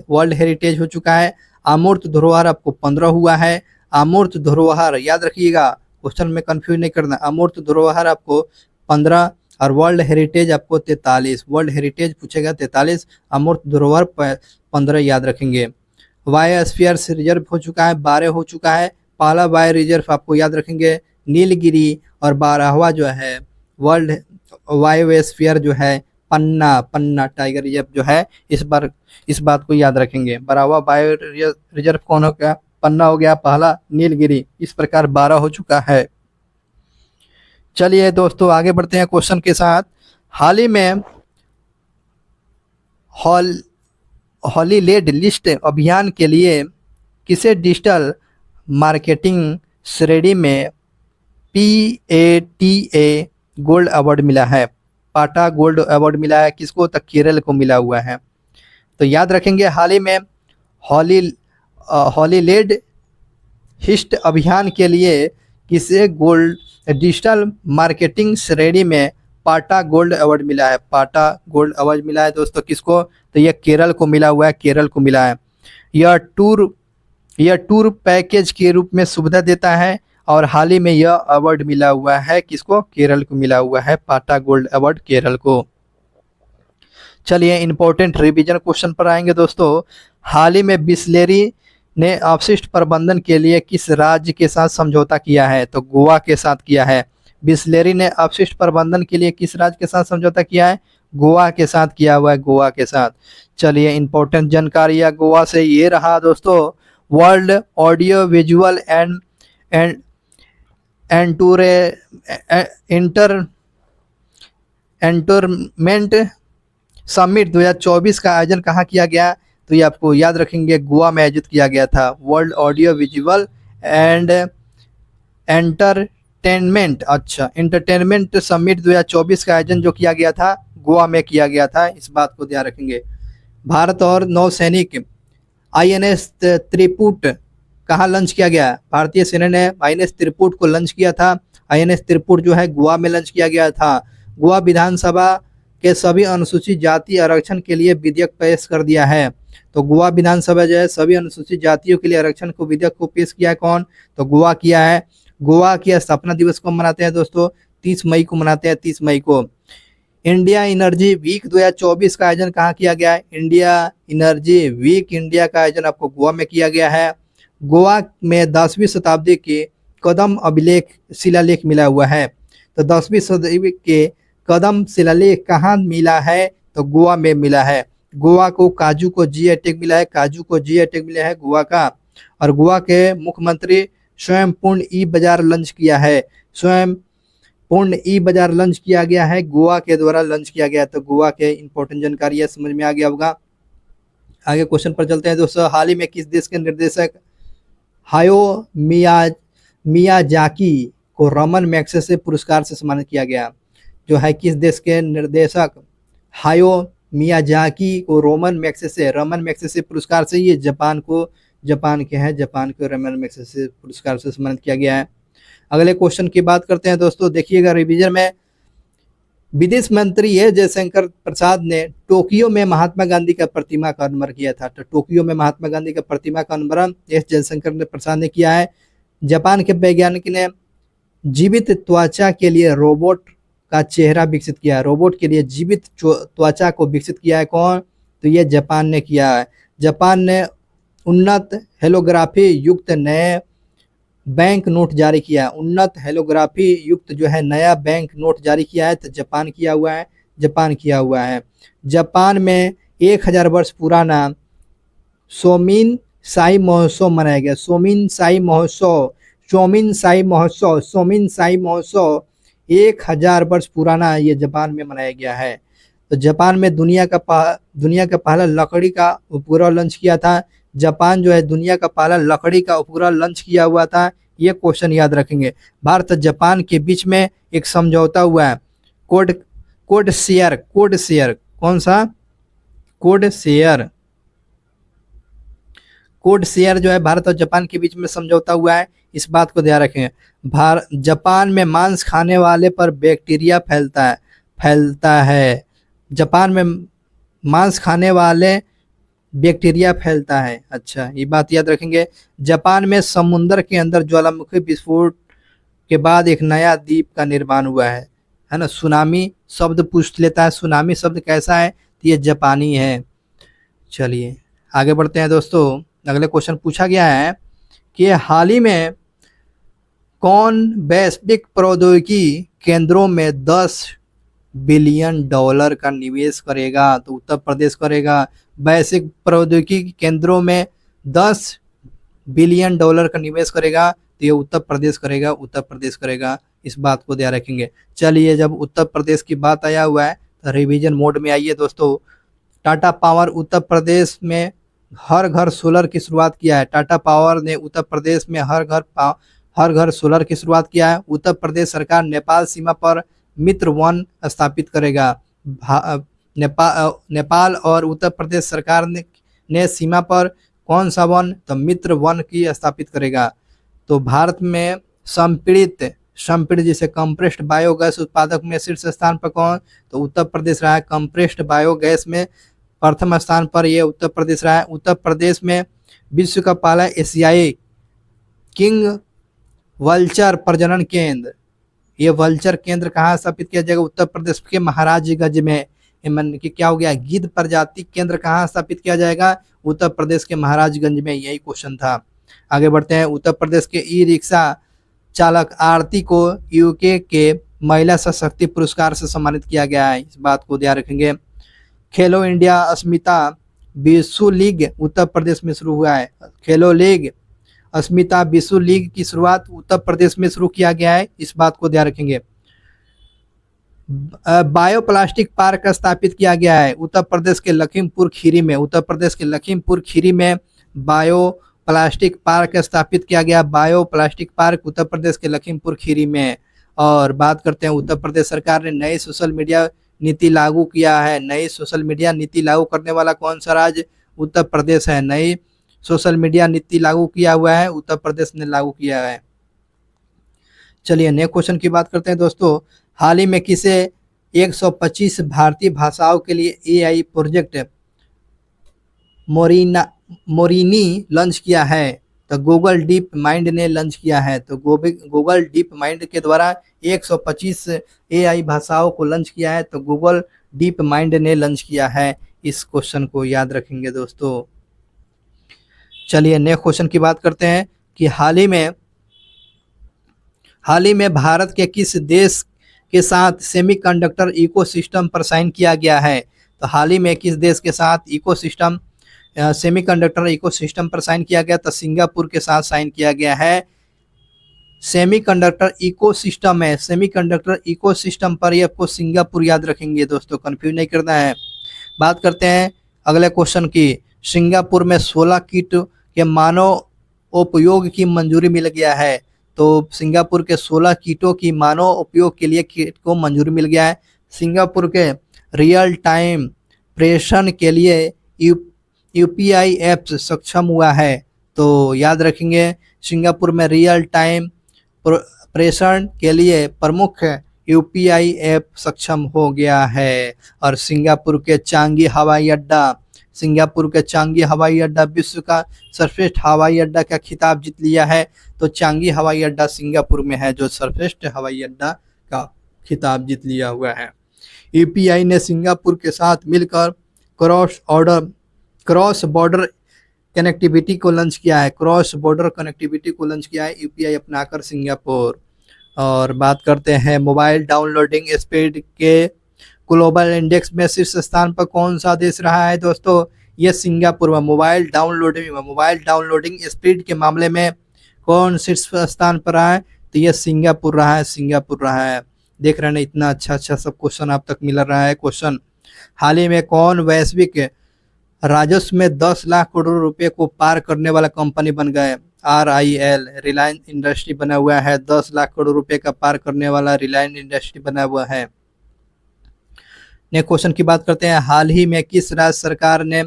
वर्ल्ड हेरिटेज हो चुका है। अमूर्त धरोहर आपको 15 हुआ है। अमूर्त धरोहर याद रखिएगा, क्वेश्चन में कंफ्यूज नहीं करना। अमूर्त धरोहर आपको 15 और वर्ल्ड हेरिटेज आपको 43। वर्ल्ड हेरिटेज पूछेगा 43, अमूर्त धरोहर 15 याद रखेंगे। बायोस्फीयर रिजर्व हो चुका है, 12 हो चुका है। पहला बायो रिजर्व आपको याद रखेंगे नीलगिरी। और 12वां जो है वर्ल्ड बायोस्फीयर जो है पन्ना टाइगर रिजर्व जो है, इस बात को याद रखेंगे। 12वां बायो रिजर्व कौन हो गया? पन्ना हो गया। पहला नीलगिरी। इस प्रकार 12 हो चुका है। चलिए दोस्तों आगे बढ़ते हैं क्वेश्चन के साथ। हाल ही में हॉलीलेड लिस्ट अभियान के लिए किसे डिजिटल मार्केटिंग श्रेणी में PATA गोल्ड अवार्ड मिला है? पाटा गोल्ड अवार्ड मिला है किसको? तो केरल को मिला हुआ है। तो याद रखेंगे, हाल ही में हॉलीलेड हिस्ट अभियान के लिए किसे गोल्ड डिजिटल मार्केटिंग श्रेणी में पाटा गोल्ड अवार्ड मिला है? पाटा गोल्ड अवार्ड मिला है दोस्तों किसको? तो यह केरल को मिला हुआ है, केरल को मिला है। यह टूर पैकेज के रूप में सुविधा देता है और हाल ही में यह अवार्ड मिला हुआ है किसको? केरल को मिला हुआ है पाटा गोल्ड अवार्ड, केरल को। चलिए इंपॉर्टेंट रिवीजन क्वेश्चन पर आएंगे दोस्तों। हाल ही में बिसलेरी ने अपशिष्ट प्रबंधन के लिए किस राज्य के साथ समझौता किया है? तो गोवा के साथ किया है। बिसलेरी ने अपशिष्ट प्रबंधन के लिए किस राज्य के साथ समझौता किया है? गोवा के साथ किया हुआ है, गोवा के साथ। चलिए इंपॉर्टेंट जानकारी गोवा से ये रहा दोस्तों। World audio visual entertainment summit 2024 का आयोजन कहाँ किया गया? तो ये आपको याद रखेंगे, गोवा में आयोजित किया गया था। World audio visual and entertainment summit 2024 का आयोजन जो किया गया था गोवा में किया गया था, इस बात को ध्यान रखेंगे। भारत और नौसैनिक आईएनएस त्रिपुट कहाँ लॉन्च किया गया? भारतीय सेना ने आईएनएस त्रिपुट को लॉन्च किया था। आईएनएस त्रिपुट जो है गोवा में लॉन्च किया गया था। गोवा विधानसभा के सभी अनुसूचित जाति आरक्षण के लिए विधेयक पेश कर दिया है। तो गोवा विधानसभा जो है सभी अनुसूचित जातियों के लिए आरक्षण को विधेयक को पेश किया है कौन? तो गोवा किया है। गोवा की स्थापना दिवस को मनाते हैं दोस्तों? 30 मई को मनाते हैं, 30 मई को। इंडिया एनर्जी वीक 2024 का आयोजन कहाँ किया गया है? इंडिया एनर्जी वीक इंडिया का आयोजन आपको गोवा में किया गया है। गोवा में 10वीं शताब्दी के कदम अभिलेख शिलालेख मिला हुआ है। तो 10वीं शताब्दी के कदम शिलालेख कहाँ मिला है? तो गोवा में मिला है। गोवा को काजू को जीआई टैग मिला है, काजू को जीआई टैग मिला है गोवा का। और गोवा के मुख्यमंत्री स्वयं पूर्ण ई बाजार लॉन्च किया है। स्वयं पूर्ण ई बाजार लॉन्च किया गया है, गोवा के द्वारा लॉन्च किया गया। तो गोवा के इंपॉर्टेंट जानकारी है, समझ में आ गया होगा। आगे क्वेश्चन पर चलते हैं दोस्तों। हाल ही में किस देश के निर्देशक हायो मियाजाकी को रमन मैग्सेसे पुरस्कार से सम्मानित किया गया? जो है किस देश के निर्देशक हायो मियाजाकी को रमन मैग्सेसे पुरस्कार से, ये जापान के हैं, जापान को रमन मैग्सेसे पुरस्कार से सम्मानित किया गया है। अगले क्वेश्चन की बात करते हैं दोस्तों। देखिएगा रिवीजन में, विदेश मंत्री एस जयशंकर प्रसाद ने टोक्यो में महात्मा गांधी का प्रतिमा का अनावरण किया था। तो टोक्यो में महात्मा गांधी का प्रतिमा का अनावरण एस जयशंकर प्रसाद ने किया है। जापान के वैज्ञानिक ने जीवित त्वचा के लिए रोबोट का चेहरा विकसित किया है। रोबोट के लिए जीवित त्वचा को विकसित किया है कौन? तो ये जापान ने किया है। जापान ने उन्नत हेलोग्राफी युक्त नए बैंक नोट जारी किया है। उन्नत हेलोग्राफी युक्त जो है नया बैंक नोट जारी किया है। तो जापान किया हुआ है, जापान किया हुआ है। जापान में 1000 वर्ष पुराना सोमिन साई महोत्सव मनाया गया। सोमिन साई महोत्सव 1000 वर्ष पुराना ये जापान में मनाया गया है। तो जापान में दुनिया का पहला लकड़ी का उपग्रह लॉन्च किया था। जापान जो है दुनिया का पहला लकड़ी का उपग्रह लॉन्च किया हुआ था। ये क्वेश्चन याद रखेंगे। भारत और जापान के बीच में एक समझौता हुआ है, कोड शेयर। कौन सा? कोड शेयर जो है भारत और जापान के बीच में समझौता हुआ है, इस बात को ध्यान रखें। जापान में मांस खाने वाले पर बैक्टीरिया फैलता है। जापान में मांस खाने वाले बैक्टीरिया फैलता है। अच्छा, ये बात याद रखेंगे। जापान में समुद्र के अंदर ज्वालामुखी विस्फोट के बाद एक नया द्वीप का निर्माण हुआ है ना। सुनामी शब्द पूछ लेता है, सुनामी शब्द कैसा है? तो ये जापानी है। चलिए आगे बढ़ते हैं दोस्तों। अगले क्वेश्चन पूछा गया है कि हाल ही में कौन वैश्विक प्रौद्योगिकी केंद्रों में $10 बिलियन का निवेश करेगा? तो उत्तर प्रदेश करेगा। वैश्विक प्रौद्योगिकी केंद्रों में $10 बिलियन का निवेश करेगा, तो ये उत्तर प्रदेश करेगा। इस बात को ध्यान रखेंगे। चलिए, जब उत्तर प्रदेश की बात आया हुआ है तो रिवीजन मोड में आइए दोस्तों। टाटा पावर उत्तर प्रदेश में हर घर सोलर की शुरुआत किया है। टाटा पावर ने उत्तर प्रदेश में हर घर सोलर की शुरुआत किया है। उत्तर प्रदेश सरकार नेपाल सीमा पर मित्र वन स्थापित करेगा। नेपाल और उत्तर प्रदेश सरकार ने सीमा पर कौन सा वन? तो मित्र वन की स्थापित करेगा। तो भारत में संपीड़ित जिसे कंप्रेस्ड बायोगैस उत्पादक में शीर्ष स्थान पर कौन? तो उत्तर प्रदेश रहा है। कंप्रेस्ड बायोगैस में प्रथम स्थान पर ये उत्तर प्रदेश रहा है। उत्तर प्रदेश में विश्व का पहला एशियाई किंग वल्चर प्रजनन केंद्र, ये वल्चर केंद्र कहाँ स्थापित किया जाएगा? उत्तर प्रदेश के महाराजगंज में। मन कि क्या हो गया? गिद्ध प्रजाति केंद्र कहाँ स्थापित किया जाएगा? उत्तर प्रदेश के महाराजगंज में। यही क्वेश्चन था। आगे बढ़ते हैं। उत्तर प्रदेश के ई रिक्शा चालक आरती को यूके के महिला सशक्ति पुरस्कार से सम्मानित किया गया है, इस बात को ध्यान रखेंगे। खेलो इंडिया अस्मिता विश्व लीग उत्तर प्रदेश में शुरू हुआ है। खेलो लीग अस्मिता विश्व लीग की शुरुआत उत्तर प्रदेश में शुरू किया गया है, इस बात को ध्यान रखेंगे। बायो प्लास्टिक पार्क स्थापित किया गया है उत्तर प्रदेश के लखीमपुर खीरी में। उत्तर प्रदेश के लखीमपुर खीरी में बायो प्लास्टिक पार्क स्थापित किया गया। Bio plastic park Uttar Pradesh के लखीमपुर खीरी में। और बात करते हैं उत्तर प्रदेश सरकार ने नए सोशल मीडिया नीति लागू किया है? नई सोशल मीडिया नीति लागू करने वाला कौन सा राज्य? उत्तर प्रदेश है। नई सोशल मीडिया नीति लागू किया हुआ है, उत्तर प्रदेश ने लागू किया है। चलिए नेक्स्ट क्वेश्चन की बात करते हैं दोस्तों। हाल ही में किसे 125 भारतीय भाषाओं के लिए एआई प्रोजेक्ट मोरिनी लॉन्च किया है? तो गूगल डीप माइंड ने लॉन्च किया है। तो गूगल डीप माइंड के द्वारा 125 एआई भाषाओं को लॉन्च किया है। तो गूगल डीप माइंड ने लॉन्च किया है। इस क्वेश्चन को याद रखेंगे दोस्तों। चलिए नेक्स्ट क्वेश्चन की बात करते हैं कि हाल ही में भारत के किस देश के साथ सेमीकंडक्टर इकोसिस्टम पर साइन किया गया है? तो हाल ही में किस देश के साथ सेमीकंडक्टर इकोसिस्टम पर साइन किया गया? तो सिंगापुर के साथ साइन किया गया है। सेमीकंडक्टर इकोसिस्टम है, सेमीकंडक्टर इकोसिस्टम पर ये आपको सिंगापुर याद रखेंगे दोस्तों, कंफ्यूज नहीं करना है। बात करते हैं अगले क्वेश्चन की। सिंगापुर में 16 किट के मानव उपयोग की मंजूरी मिल गया है। तो सिंगापुर के 16 कीटों की मानव उपयोग के लिए किट को मंजूरी मिल गया है। सिंगापुर के रियल टाइम प्रेषण के लिए यूपीआई ऐप सक्षम हुआ है। तो याद रखेंगे सिंगापुर में रियल टाइम प्रेषण के लिए प्रमुख यूपीआई ऐप सक्षम हो गया है। और सिंगापुर के चांगी हवाई अड्डा विश्व का सर्वश्रेष्ठ हवाई अड्डा का खिताब जीत लिया है। तो चांगी हवाई अड्डा सिंगापुर में है जो सर्वश्रेष्ठ हवाई अड्डा का खिताब जीत लिया हुआ है। यूपीआई ने सिंगापुर के साथ मिलकर क्रॉस बॉर्डर कनेक्टिविटी को लॉन्च किया है। यूपीआई अपनाकर सिंगापुर। और बात करते हैं मोबाइल डाउनलोडिंग स्पीड के ग्लोबल इंडेक्स में शीर्ष स्थान पर कौन सा देश रहा है दोस्तों? ये सिंगापुर में मोबाइल डाउनलोडिंग स्पीड के मामले में कौन शीर्ष स्थान पर रहा है? तो ये सिंगापुर रहा है। देख रहे हैं इतना अच्छा सब क्वेश्चन आप तक मिल रहा है। क्वेश्चन, हाल ही में कौन वैश्विक राजस्व में 10 लाख करोड़ रुपए को पार करने वाला कंपनी बन गए? RIL रिलायंस इंडस्ट्री बना हुआ है। 10 लाख करोड़ रुपए का पार करने वाला रिलायंस इंडस्ट्री बना हुआ है। नेक्स्ट क्वेश्चन की बात करते हैं। हाल ही में किस राज्य सरकार ने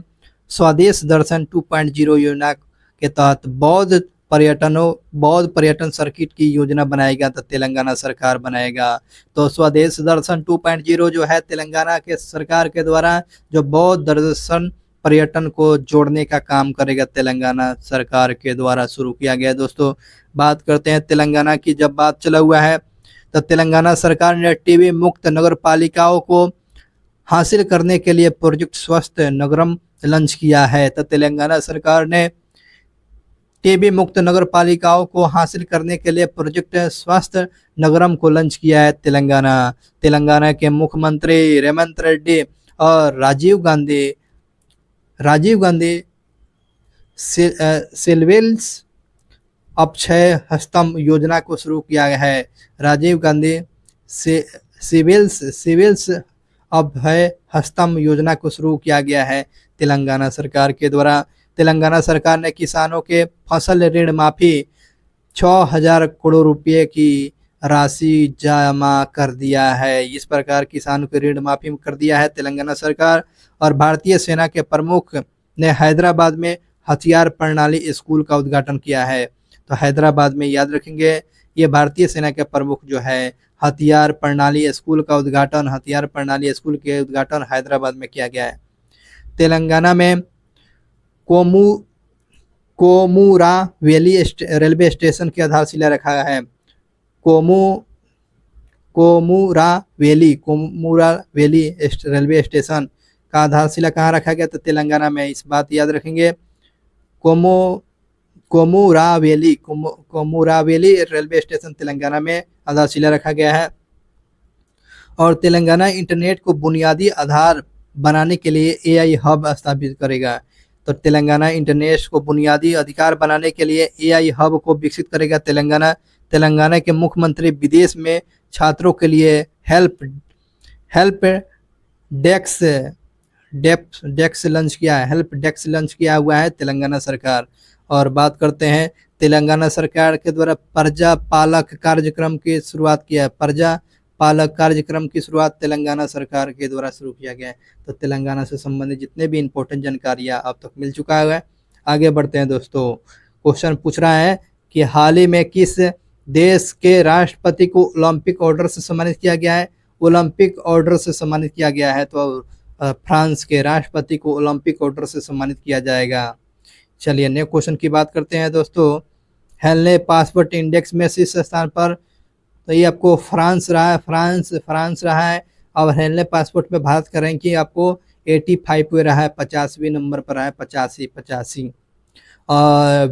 स्वदेश दर्शन 2.0 योजना के तहत बौद्ध पर्यटन सर्किट की योजना बनाएगा? तो तेलंगाना सरकार बनाएगा। तो स्वदेश दर्शन 2.0 जो है तेलंगाना के सरकार के द्वारा जो बौद्ध दर्शन पर्यटन को जोड़ने का काम करेगा, तेलंगाना सरकार के द्वारा शुरू किया गया। दोस्तों बात करते हैं तेलंगाना की। जब बात चला हुआ है तो तेलंगाना सरकार ने टीबी मुक्त नगर पालिकाओं को हासिल करने के लिए प्रोजेक्ट स्वस्थ नगरम लॉन्च किया है। तो तेलंगाना सरकार ने टीबी मुक्त नगर पालिकाओं को हासिल करने के लिए प्रोजेक्ट स्वस्थ नगरम को लॉन्च किया है तेलंगाना के मुख्यमंत्री रेवंत रेड्डी और राजीव गांधी सिविल्स अक्षय हस्तम योजना को शुरू किया गया है। राजीव गांधी सिविल्स अभय हस्तम योजना को शुरू किया गया है तेलंगाना सरकार के द्वारा। तेलंगाना सरकार ने किसानों के फसल ऋण माफी 6,000 करोड़ रुपए की राशि जमा कर दिया है। इस प्रकार किसानों के ऋण माफी कर दिया है तेलंगाना सरकार। और भारतीय सेना के प्रमुख ने हैदराबाद में हथियार प्रणाली स्कूल का उद्घाटन किया है। तो हैदराबाद में याद रखेंगे ये भारतीय सेना के प्रमुख जो है हथियार प्रणाली स्कूल के उद्घाटन हैदराबाद में किया गया है। तेलंगाना में कोमुरा वैली रेलवे स्टेशन की आधारशिला रखा गया है। कोमुरा वैली रेलवे स्टेशन का आधारशिला कहाँ रखा गया? तो तेलंगाना में। इस बात याद रखेंगे। कोमुरा वैली रेलवे स्टेशन तेलंगाना में आधारशिला रखा गया है। और तेलंगाना इंटरनेट को बुनियादी आधार बनाने के लिए एआई हब स्थापित करेगा। तो तेलंगाना इंटरनेट को बुनियादी अधिकार बनाने के लिए एआई हब को विकसित करेगा तेलंगाना के मुख्यमंत्री विदेश में छात्रों के लिए हेल्प डेस्क लॉन्च किया हुआ है तेलंगाना सरकार। और बात करते हैं तेलंगाना सरकार के द्वारा प्रजा पालक कार्यक्रम की शुरुआत किया है। प्रजा पालक कार्यक्रम की शुरुआत तेलंगाना सरकार के द्वारा शुरू किया गया है। तो तेलंगाना से संबंधित जितने भी इंपॉर्टेंट जानकारियां अब तक मिल चुका है। आगे बढ़ते हैं दोस्तों। क्वेश्चन पूछ रहा है कि हाल ही में किस देश के राष्ट्रपति को ओलंपिक ऑर्डर से सम्मानित किया गया है? ओलंपिक ऑर्डर से सम्मानित किया गया है तो फ्रांस के राष्ट्रपति को ओलंपिक ऑर्डर से सम्मानित किया जाएगा। चलिए नेक्स्ट क्वेश्चन की बात करते हैं दोस्तों। हेनले पासपोर्ट इंडेक्स में शीर्ष स्थान पर, तो ये आपको फ्रांस रहा है, फ्रांस रहा है। और हेनले पासपोर्ट में भारत का रैंकिंग आपको 85 पे रहा है, 50वें नंबर पर रहा है, 85। और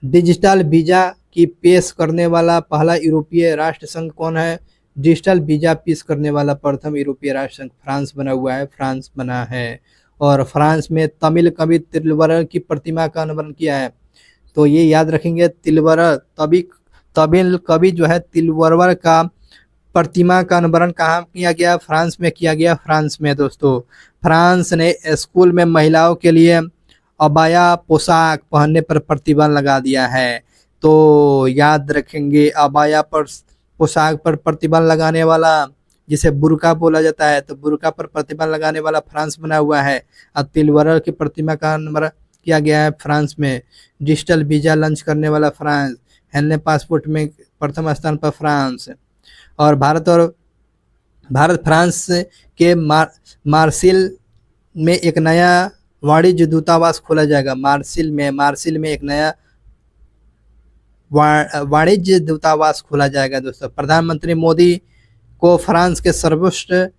डिजिटल वीजा की पेश करने वाला पहला यूरोपीय राष्ट्र संघ कौन है? डिजिटल वीजा पेश करने वाला प्रथम यूरोपीय राष्ट्र संघ फ्रांस बना हुआ है, फ्रांस बना है। और फ्रांस में तमिल कवि तिरुवल्लुवर की प्रतिमा का अनावरण किया है। तो ये याद रखेंगे, तमिल कवि जो है तिरुवल्लुवर का प्रतिमा का अनावरण कहाँ किया गया? फ्रांस में किया गया, फ्रांस में दोस्तों। फ्रांस ने स्कूल में महिलाओं के लिए अबाया पोशाक पहनने पर प्रतिबंध लगा दिया है। तो याद रखेंगे, अबाया पर पोशाक पर प्रतिबंध लगाने वाला, जिसे बुर्का बोला जाता है, तो बुर्का पर प्रतिबंध लगाने वाला फ्रांस बना हुआ है। और तिरुवल्लुवर की प्रतिमा का अनावरण किया गया है फ्रांस में। डिजिटल वीजा लॉन्च करने वाला फ्रांस। हेनले पासपोर्ट में प्रथम स्थान पर फ्रांस। और भारत फ्रांस के मार्सिल में एक नया वाणिज्य दूतावास खोला जाएगा। मार्सिल में एक नया वाणिज्य दूतावास खोला जाएगा दोस्तों। प्रधानमंत्री मोदी को फ्रांस के सर्वोच्च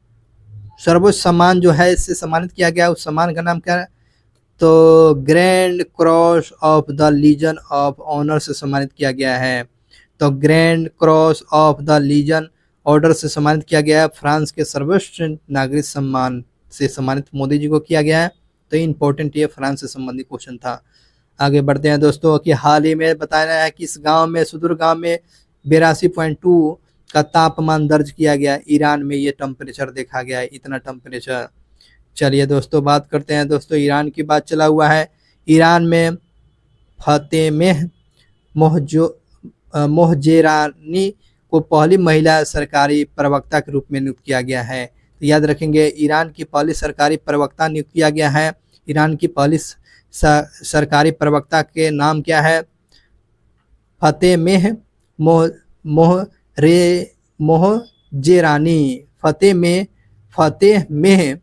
सम्मान जो है इससे सम्मानित किया गया। उस सम्मान का नाम क्या है? तो grand cross of the legion of honour से सम्मानित किया गया है। तो grand cross of the legion order से सम्मानित किया गया है। फ्रांस के सर्वोच्च नागरिक सम्मान से सम्मानित मोदी जी को किया गया है। तो इम्पोर्टेंट ये फ्रांस से संबंधित क्वेश्चन था। आगे बढ़ते हैं दोस्तों कि हाल ही में बताया है कि इस गांव में, सुदूर गांव में 82.2 का तापमान दर्ज किया गया। ईरान में ये टेम्परेचर देखा गया है, इतना टेम्परेचर। चलिए दोस्तों बात करते हैं दोस्तों, ईरान की बात चला हुआ है। ईरान में फातेमेह मोहजेरानी को पहली महिला सरकारी प्रवक्ता के रूप में नियुक्त किया गया है। तो याद रखेंगे, ईरान की पहली सरकारी प्रवक्ता नियुक्त किया गया है। ईरान की पहली सरकारी प्रवक्ता के नाम क्या है? फातेमेह मोहजेरानी। फातेमेह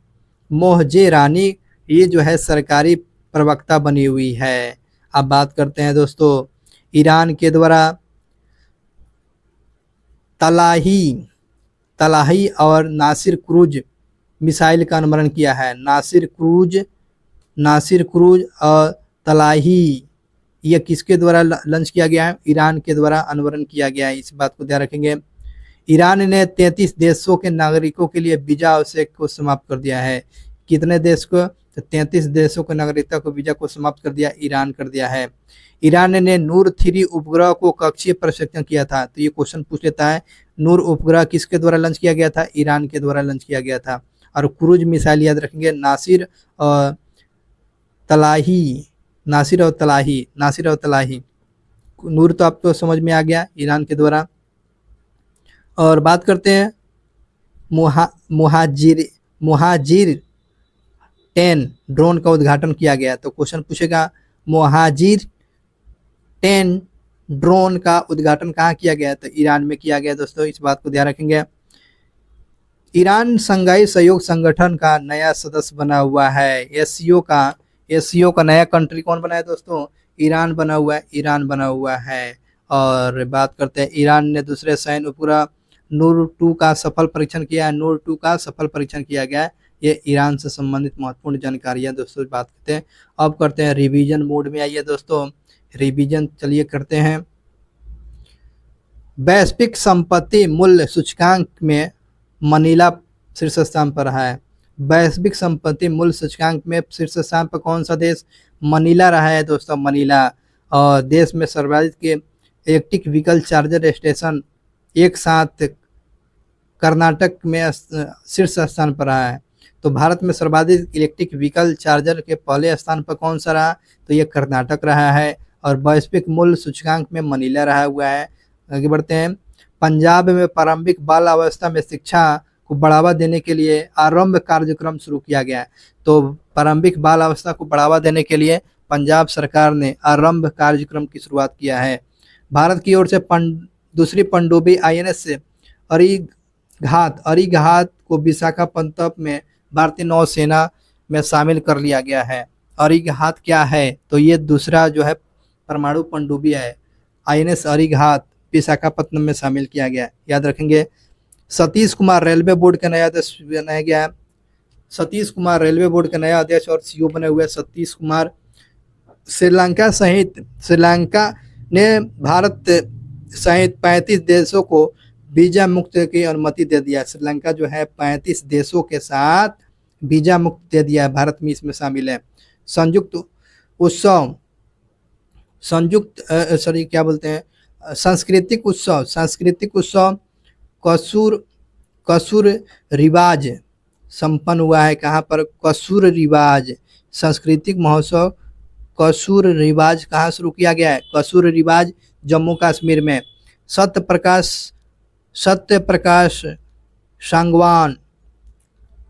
मोहजेरानी ये जो है सरकारी प्रवक्ता बनी हुई है। अब बात करते हैं दोस्तों, ईरान के द्वारा तलाही और नासिर क्रूज मिसाइल का अनावरण किया है। नासिर क्रूज और तलाही ये किसके द्वारा लॉन्च किया गया है? ईरान के द्वारा अनावरण किया गया है। इस बात को ध्यान रखेंगे। ईरान ने 33 देशों के नागरिकों के लिए वीजा आवश्यक को समाप्त कर दिया है। कितने देश को? तो 33 देशों को नागरिकता को वीजा को समाप्त कर दिया, ईरान कर दिया है। ईरान ने नूर 3 उपग्रह को कक्षीय प्रक्षेपण किया था। तो ये क्वेश्चन पूछ लेता है, नूर उपग्रह किसके द्वारा लॉन्च किया गया था? ईरान के द्वारा लॉन्च किया गया था। और क्रूज मिसाइल याद रखेंगे, नासिर और तलाही। नूर तो आपको समझ में आ गया, ईरान के द्वारा। और बात करते हैं मुहाजिर 10 ड्रोन का उद्घाटन किया गया। तो क्वेश्चन पूछेगा, मुहाजिर 10 ड्रोन का उद्घाटन कहाँ किया गया? तो ईरान में किया गया दोस्तों। इस बात को ध्यान रखेंगे। ईरान शंघाई सहयोग संगठन का नया सदस्य बना हुआ है। एससीओ का नया कंट्री कौन बना है दोस्तों? ईरान बना हुआ है। और बात करते हैं, ईरान ने दूसरे सैन्य उपग्रह नूर 2 का सफल परीक्षण किया है। नूर 2 का सफल परीक्षण किया गया है। ये ईरान से संबंधित महत्वपूर्ण जानकारियां दोस्तों बात करते हैं। अब करते हैं रिवीजन मोड में। आइए दोस्तों रिवीजन चलिए करते हैं। वैश्विक संपत्ति मूल्य सूचकांक में मनीला शीर्ष स्थान पर है। वैश्विक संपत्ति मूल्य सूचकांक में शीर्ष स्थान पर कौन सा देश? मनीला रहा है दोस्तों, मनीला। और देश में सर्वाधिक के इलेक्ट्रिक व्हीकल चार्जर स्टेशन एक साथ कर्नाटक में शीर्ष स्थान पर रहा है। तो भारत में सर्वाधिक इलेक्ट्रिक व्हीकल चार्जर के पहले स्थान पर कौन सा रहा? तो ये कर्नाटक रहा है। और वैश्विक मूल्य सूचकांक में मनीला रहा हुआ है। आगे बढ़ते हैं। पंजाब में प्रारंभिक बाल अवस्था में शिक्षा को बढ़ावा देने के लिए आरंभ कार्यक्रम शुरू किया गया है। तो प्रारंभिक बाल अवस्था को बढ़ावा देने के लिए पंजाब सरकार ने आरंभ कार्यक्रम की शुरुआत किया है। भारत की ओर से दूसरी पनडुब्बी INS अरिघात को विशाखापत्तनम में भारतीय नौसेना में शामिल कर लिया गया है। अरिघात क्या है? तो ये दूसरा जो है परमाणु पनडुब्बी है, INS अरिघात विशाखापत्तनम में शामिल किया गया है, याद रखेंगे। सतीश कुमार रेलवे बोर्ड का नया अध्यक्ष बनाया गया है। सतीश कुमार रेलवे बोर्ड का नया अध्यक्ष और CEO बने हुए सतीश कुमार। श्रीलंका ने भारत सहित 35 देशों को वीजा मुक्त की अनुमति दे दिया। श्रीलंका जो है 35 देशों के साथ वीजा मुक्त दे दिया है, भारत में इसमें शामिल है। सांस्कृतिक उत्सव कसूर रिवाज संपन्न हुआ है। कहाँ पर? कसूर रिवाज सांस्कृतिक महोत्सव कसूर रिवाज कहाँ शुरू किया गया है? कसूर रिवाज जम्मू कश्मीर में।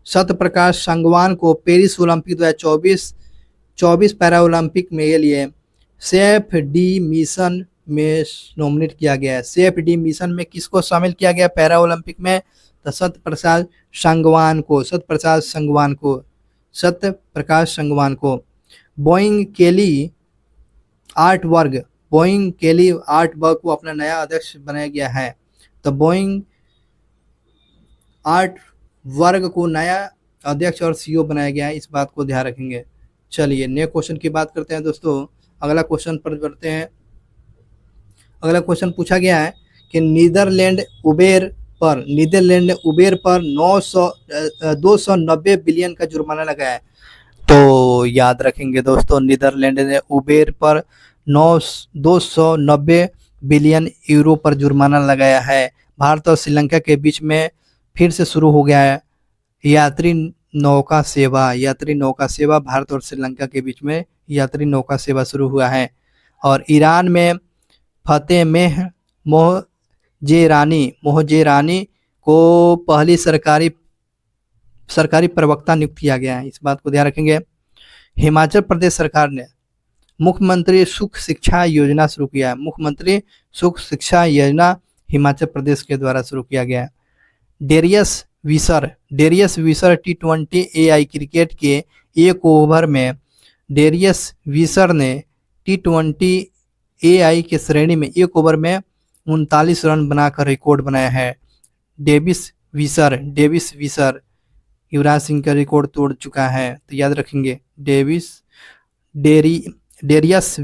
सत्यप्रकाश सांगवान को पेरिस ओलंपिक 2024 पैरा ओलंपिक के लिए सेफ डी मिशन में नॉमिनेट किया गया है। सेफ डी मिशन में किसको शामिल किया गया पैरा ओलंपिक में? तो सत्यप्रकाश सांगवान को। बोइंग केली आर्टवर्क को अपना नया अध्यक्ष बनाया गया है। तो बोइंग आर्टवर्क को नया अध्यक्ष और CEO बनाया गया है, इस बात को ध्यान रखेंगे। चलिए नेक्स्ट क्वेश्चन की बात करते हैं दोस्तों। अगला क्वेश्चन पर बढ़ते हैं। अगला क्वेश्चन पूछा गया है कि नीदरलैंड उबेर पर 290 बिलियन का जुर्माना लगाया है। तो याद रखेंगे दोस्तों, नीदरलैंड ने उबेर पर 290 बिलियन यूरो पर जुर्माना लगाया है। भारत और श्रीलंका के बीच में फिर से शुरू हो गया है यात्री नौका सेवा। भारत और श्रीलंका के बीच में यात्री नौका सेवा शुरू हुआ है। और ईरान में फतेह मोहजेरानी को पहली सरकारी प्रवक्ता नियुक्त किया गया है, इस बात को ध्यान रखेंगे। हिमाचल प्रदेश सरकार ने मुख्यमंत्री सुख शिक्षा योजना शुरू किया है। मुख्यमंत्री सुख शिक्षा योजना हिमाचल प्रदेश के द्वारा शुरू किया गया है। डेरियस विसर T20 AI क्रिकेट के एक ओवर में डेरियस विसर ने T20 AI के श्रेणी में एक ओवर में 39 रन बनाकर रिकॉर्ड बनाया है। डेविस विसर युवराज सिंह का रिकॉर्ड तोड़ चुका है, तो याद रखेंगे डेरियस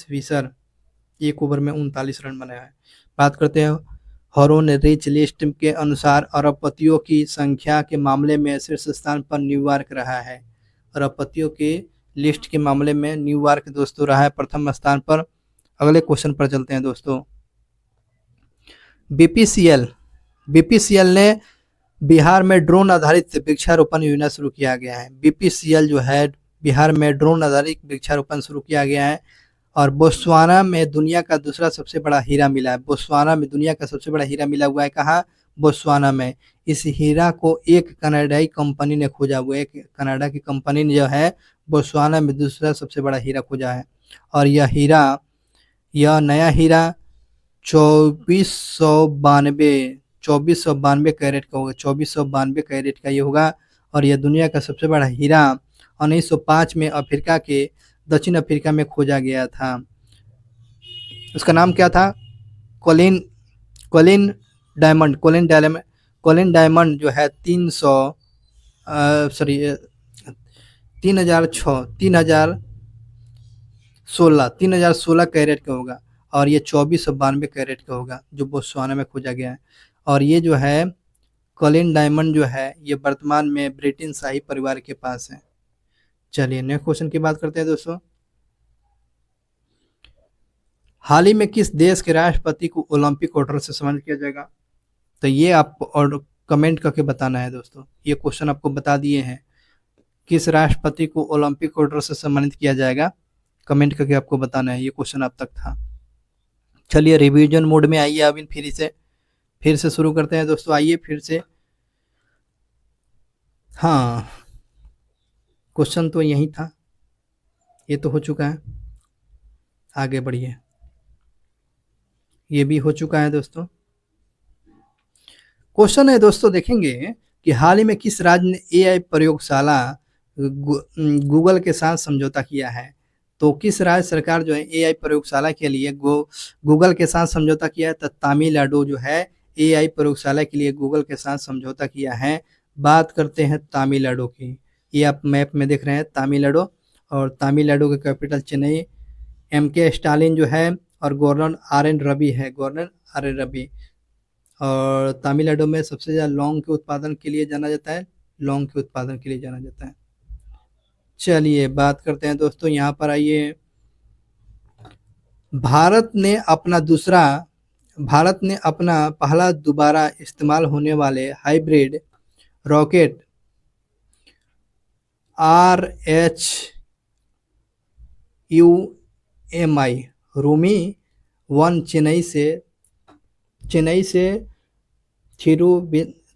विसर एक ओवर में 39 रन बनाया है। बात करते हैं हरोन रिच लिस्ट के अनुसार अरबपतियों की संख्या के मामले में शीर्ष स्थान पर न्यूयॉर्क रहा है। अरबपतियों के लिस्ट के मामले में न्यूयॉर्क दोस्तों रहा है प्रथम स्थान पर। अगले क्वेश्चन पर चलते हैं दोस्तों। BPCL ने बिहार में ड्रोन आधारित वृक्षारोपण योजना शुरू किया गया है। BPCL जो है बिहार में ड्रोन आधारित वृक्षारोपण शुरू किया गया है। और बोत्सवाना में दुनिया का दूसरा सबसे बड़ा हीरा मिला है। बोत्सवाना में दुनिया का सबसे बड़ा हीरा मिला हुआ है। कहाँ? बोत्सवाना में। इस हीरा को एक कनाडाई कंपनी ने खोजा हुआ है। एक कनाडा की कंपनी ने जो है बोत्सवाना में दूसरा सबसे बड़ा हीरा खोजा है। और यह नया हीरा 2492 कैरेट का होगा। 2492 कैरेट का ये होगा। और यह दुनिया का सबसे बड़ा हीरा 1905 में दक्षिण अफ्रीका में खोजा गया था। उसका नाम क्या था? कोलिन डायमंड जो है 3016 कैरेट का होगा। और ये 2492 कैरेट का होगा जो बोत्सवाना में खोजा गया है। और ये जो है कोलिन डायमंड जो है ये वर्तमान में ब्रिटेन शाही परिवार के पास है। चलिए नेक्स्ट क्वेश्चन की बात करते हैं दोस्तों। हाल ही में किस देश के राष्ट्रपति को ओलंपिक ऑर्डर से सम्मानित किया जाएगा? तो ये आप और कमेंट करके बताना है दोस्तों। ये क्वेश्चन आपको बता दिए हैं, किस राष्ट्रपति को ओलंपिक ऑर्डर से सम्मानित किया जाएगा। कमेंट करके आपको बताना है। ये क्वेश्चन अब तक था। चलिए रिवीजन मोड में आइए, अब फिर से शुरू करते हैं दोस्तों। आइए फिर से। हाँ, क्वेश्चन तो यही था, ये तो हो चुका है। आगे बढ़िए, ये भी हो चुका है दोस्तों। क्वेश्चन है दोस्तों, देखेंगे कि हाल ही में किस राज्य ने एआई प्रयोगशाला गूगल के साथ समझौता किया है। तो किस राज्य सरकार जो है एआई प्रयोगशाला के लिए गूगल के साथ समझौता किया है। तो तमिलनाडु जो है एआई प्रयोगशाला के लिए गूगल के साथ समझौता किया है। बात करते हैं तमिलनाडु की। ये आप मैप में देख रहे हैं तमिलनाडु, और तमिलनाडु के कैपिटल चेन्नई। के स्टालिन जो है और गवर्नर एन रवि है, गवर्नर एन रवि। और तमिलनाडु में सबसे ज़्यादा लौंग के उत्पादन के लिए जाना जाता है, लौंग के उत्पादन के लिए जाना जाता है। चलिए बात करते हैं दोस्तों, यहाँ पर आइए। भारत ने अपना पहला दोबारा इस्तेमाल होने वाले hybrid rocket RHUMI Rumi 1 Chennai से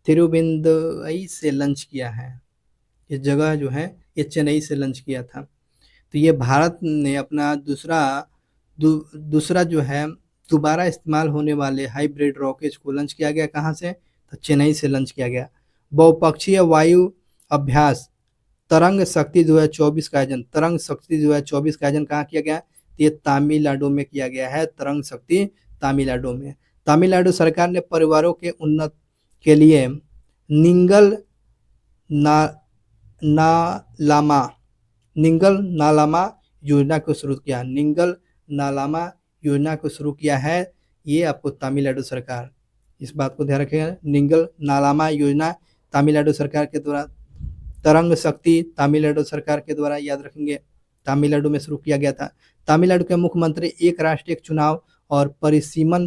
थिरुविंदुवई से लॉन्च किया है। ये जगह जो है ये चेन्नई से लॉन्च किया था। तो ये भारत ने अपना दूसरा जो है दोबारा इस्तेमाल होने वाले हाइब्रिड रॉकेट को लॉन्च किया गया। कहाँ से? तो चेन्नई से लॉन्च किया गया। बहुपक्षीय वायु अभ्यास तरंग शक्ति 2024 का आयोजन, तरंग शक्ति 2024 का आयोजन कहाँ किया गया? तो ये तमिलनाडु में किया गया है। तरंग शक्ति तमिलनाडु में। तमिलनाडु सरकार ने परिवारों के उन्नत के लिए निंगल नालामा योजना को शुरू किया। निंगल नालामा योजना को शुरू किया है ये आपको तमिलनाडु सरकार, इस बात को ध्यान रखिएगा। निंगल नालामा योजना तमिलनाडु सरकार के द्वारा, तरंग शक्ति तमिलनाडु सरकार के द्वारा, याद रखेंगे, तमिलनाडु में शुरू किया गया था। तमिलनाडु के मुख्यमंत्री एक राष्ट्र एक चुनाव और परिसीमन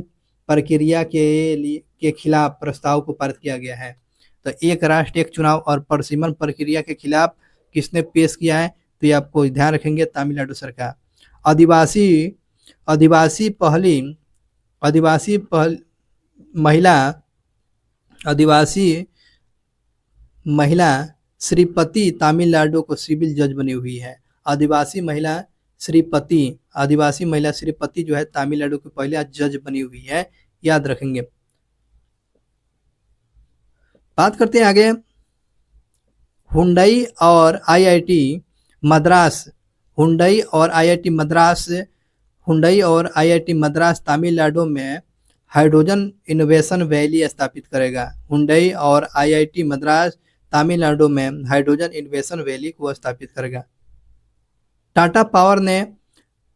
प्रक्रिया के खिलाफ प्रस्ताव को पारित किया गया है। तो एक राष्ट्र एक चुनाव और परिसीमन प्रक्रिया के खिलाफ किसने पेश किया है? तो ये आपको ध्यान रखेंगे, तमिलनाडु सरकार। आदिवासी महिला श्रीपति तमिलनाडु को सिविल जज बनी हुई है। आदिवासी महिला श्रीपति जो है तमिलनाडु की पहले जज बनी हुई है, याद रखेंगे। बात करते हैं आगे। हुंडई और आईआईटी मद्रास तमिलनाडु में हाइड्रोजन इनोवेशन वैली स्थापित करेगा। हुंडई और आईआईटी मद्रास तमिलनाडु में हाइड्रोजन इनोवेशन वैली को स्थापित करेगा। टाटा पावर ने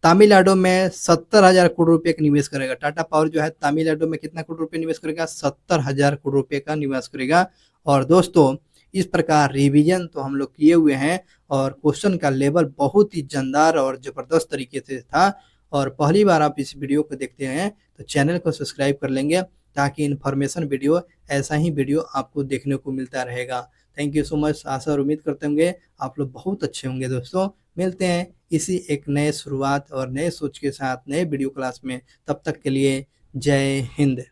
तमिलनाडु में 70,000 करोड़ रुपए का निवेश करेगा। टाटा पावर जो है तमिलनाडु में कितना करोड़ रुपए निवेश करेगा? 70,000 करोड़ रुपए का निवेश करेगा। और दोस्तों इस प्रकार रिवीजन तो हम लोग किए हुए हैं और क्वेश्चन का लेवल बहुत ही जानदार और जबरदस्त तरीके से था। और पहली बार आप इस वीडियो को देखते हैं तो चैनल को सब्सक्राइब कर लेंगे, ताकि इन्फॉर्मेशन वीडियो, ऐसा ही वीडियो आपको देखने को मिलता रहेगा। Thank you so much. आशा और उम्मीद करते होंगे आप लोग बहुत अच्छे होंगे दोस्तों। मिलते हैं इसी एक नए शुरुआत और नए सोच के साथ नए वीडियो क्लास में। तब तक के लिए जय हिंद।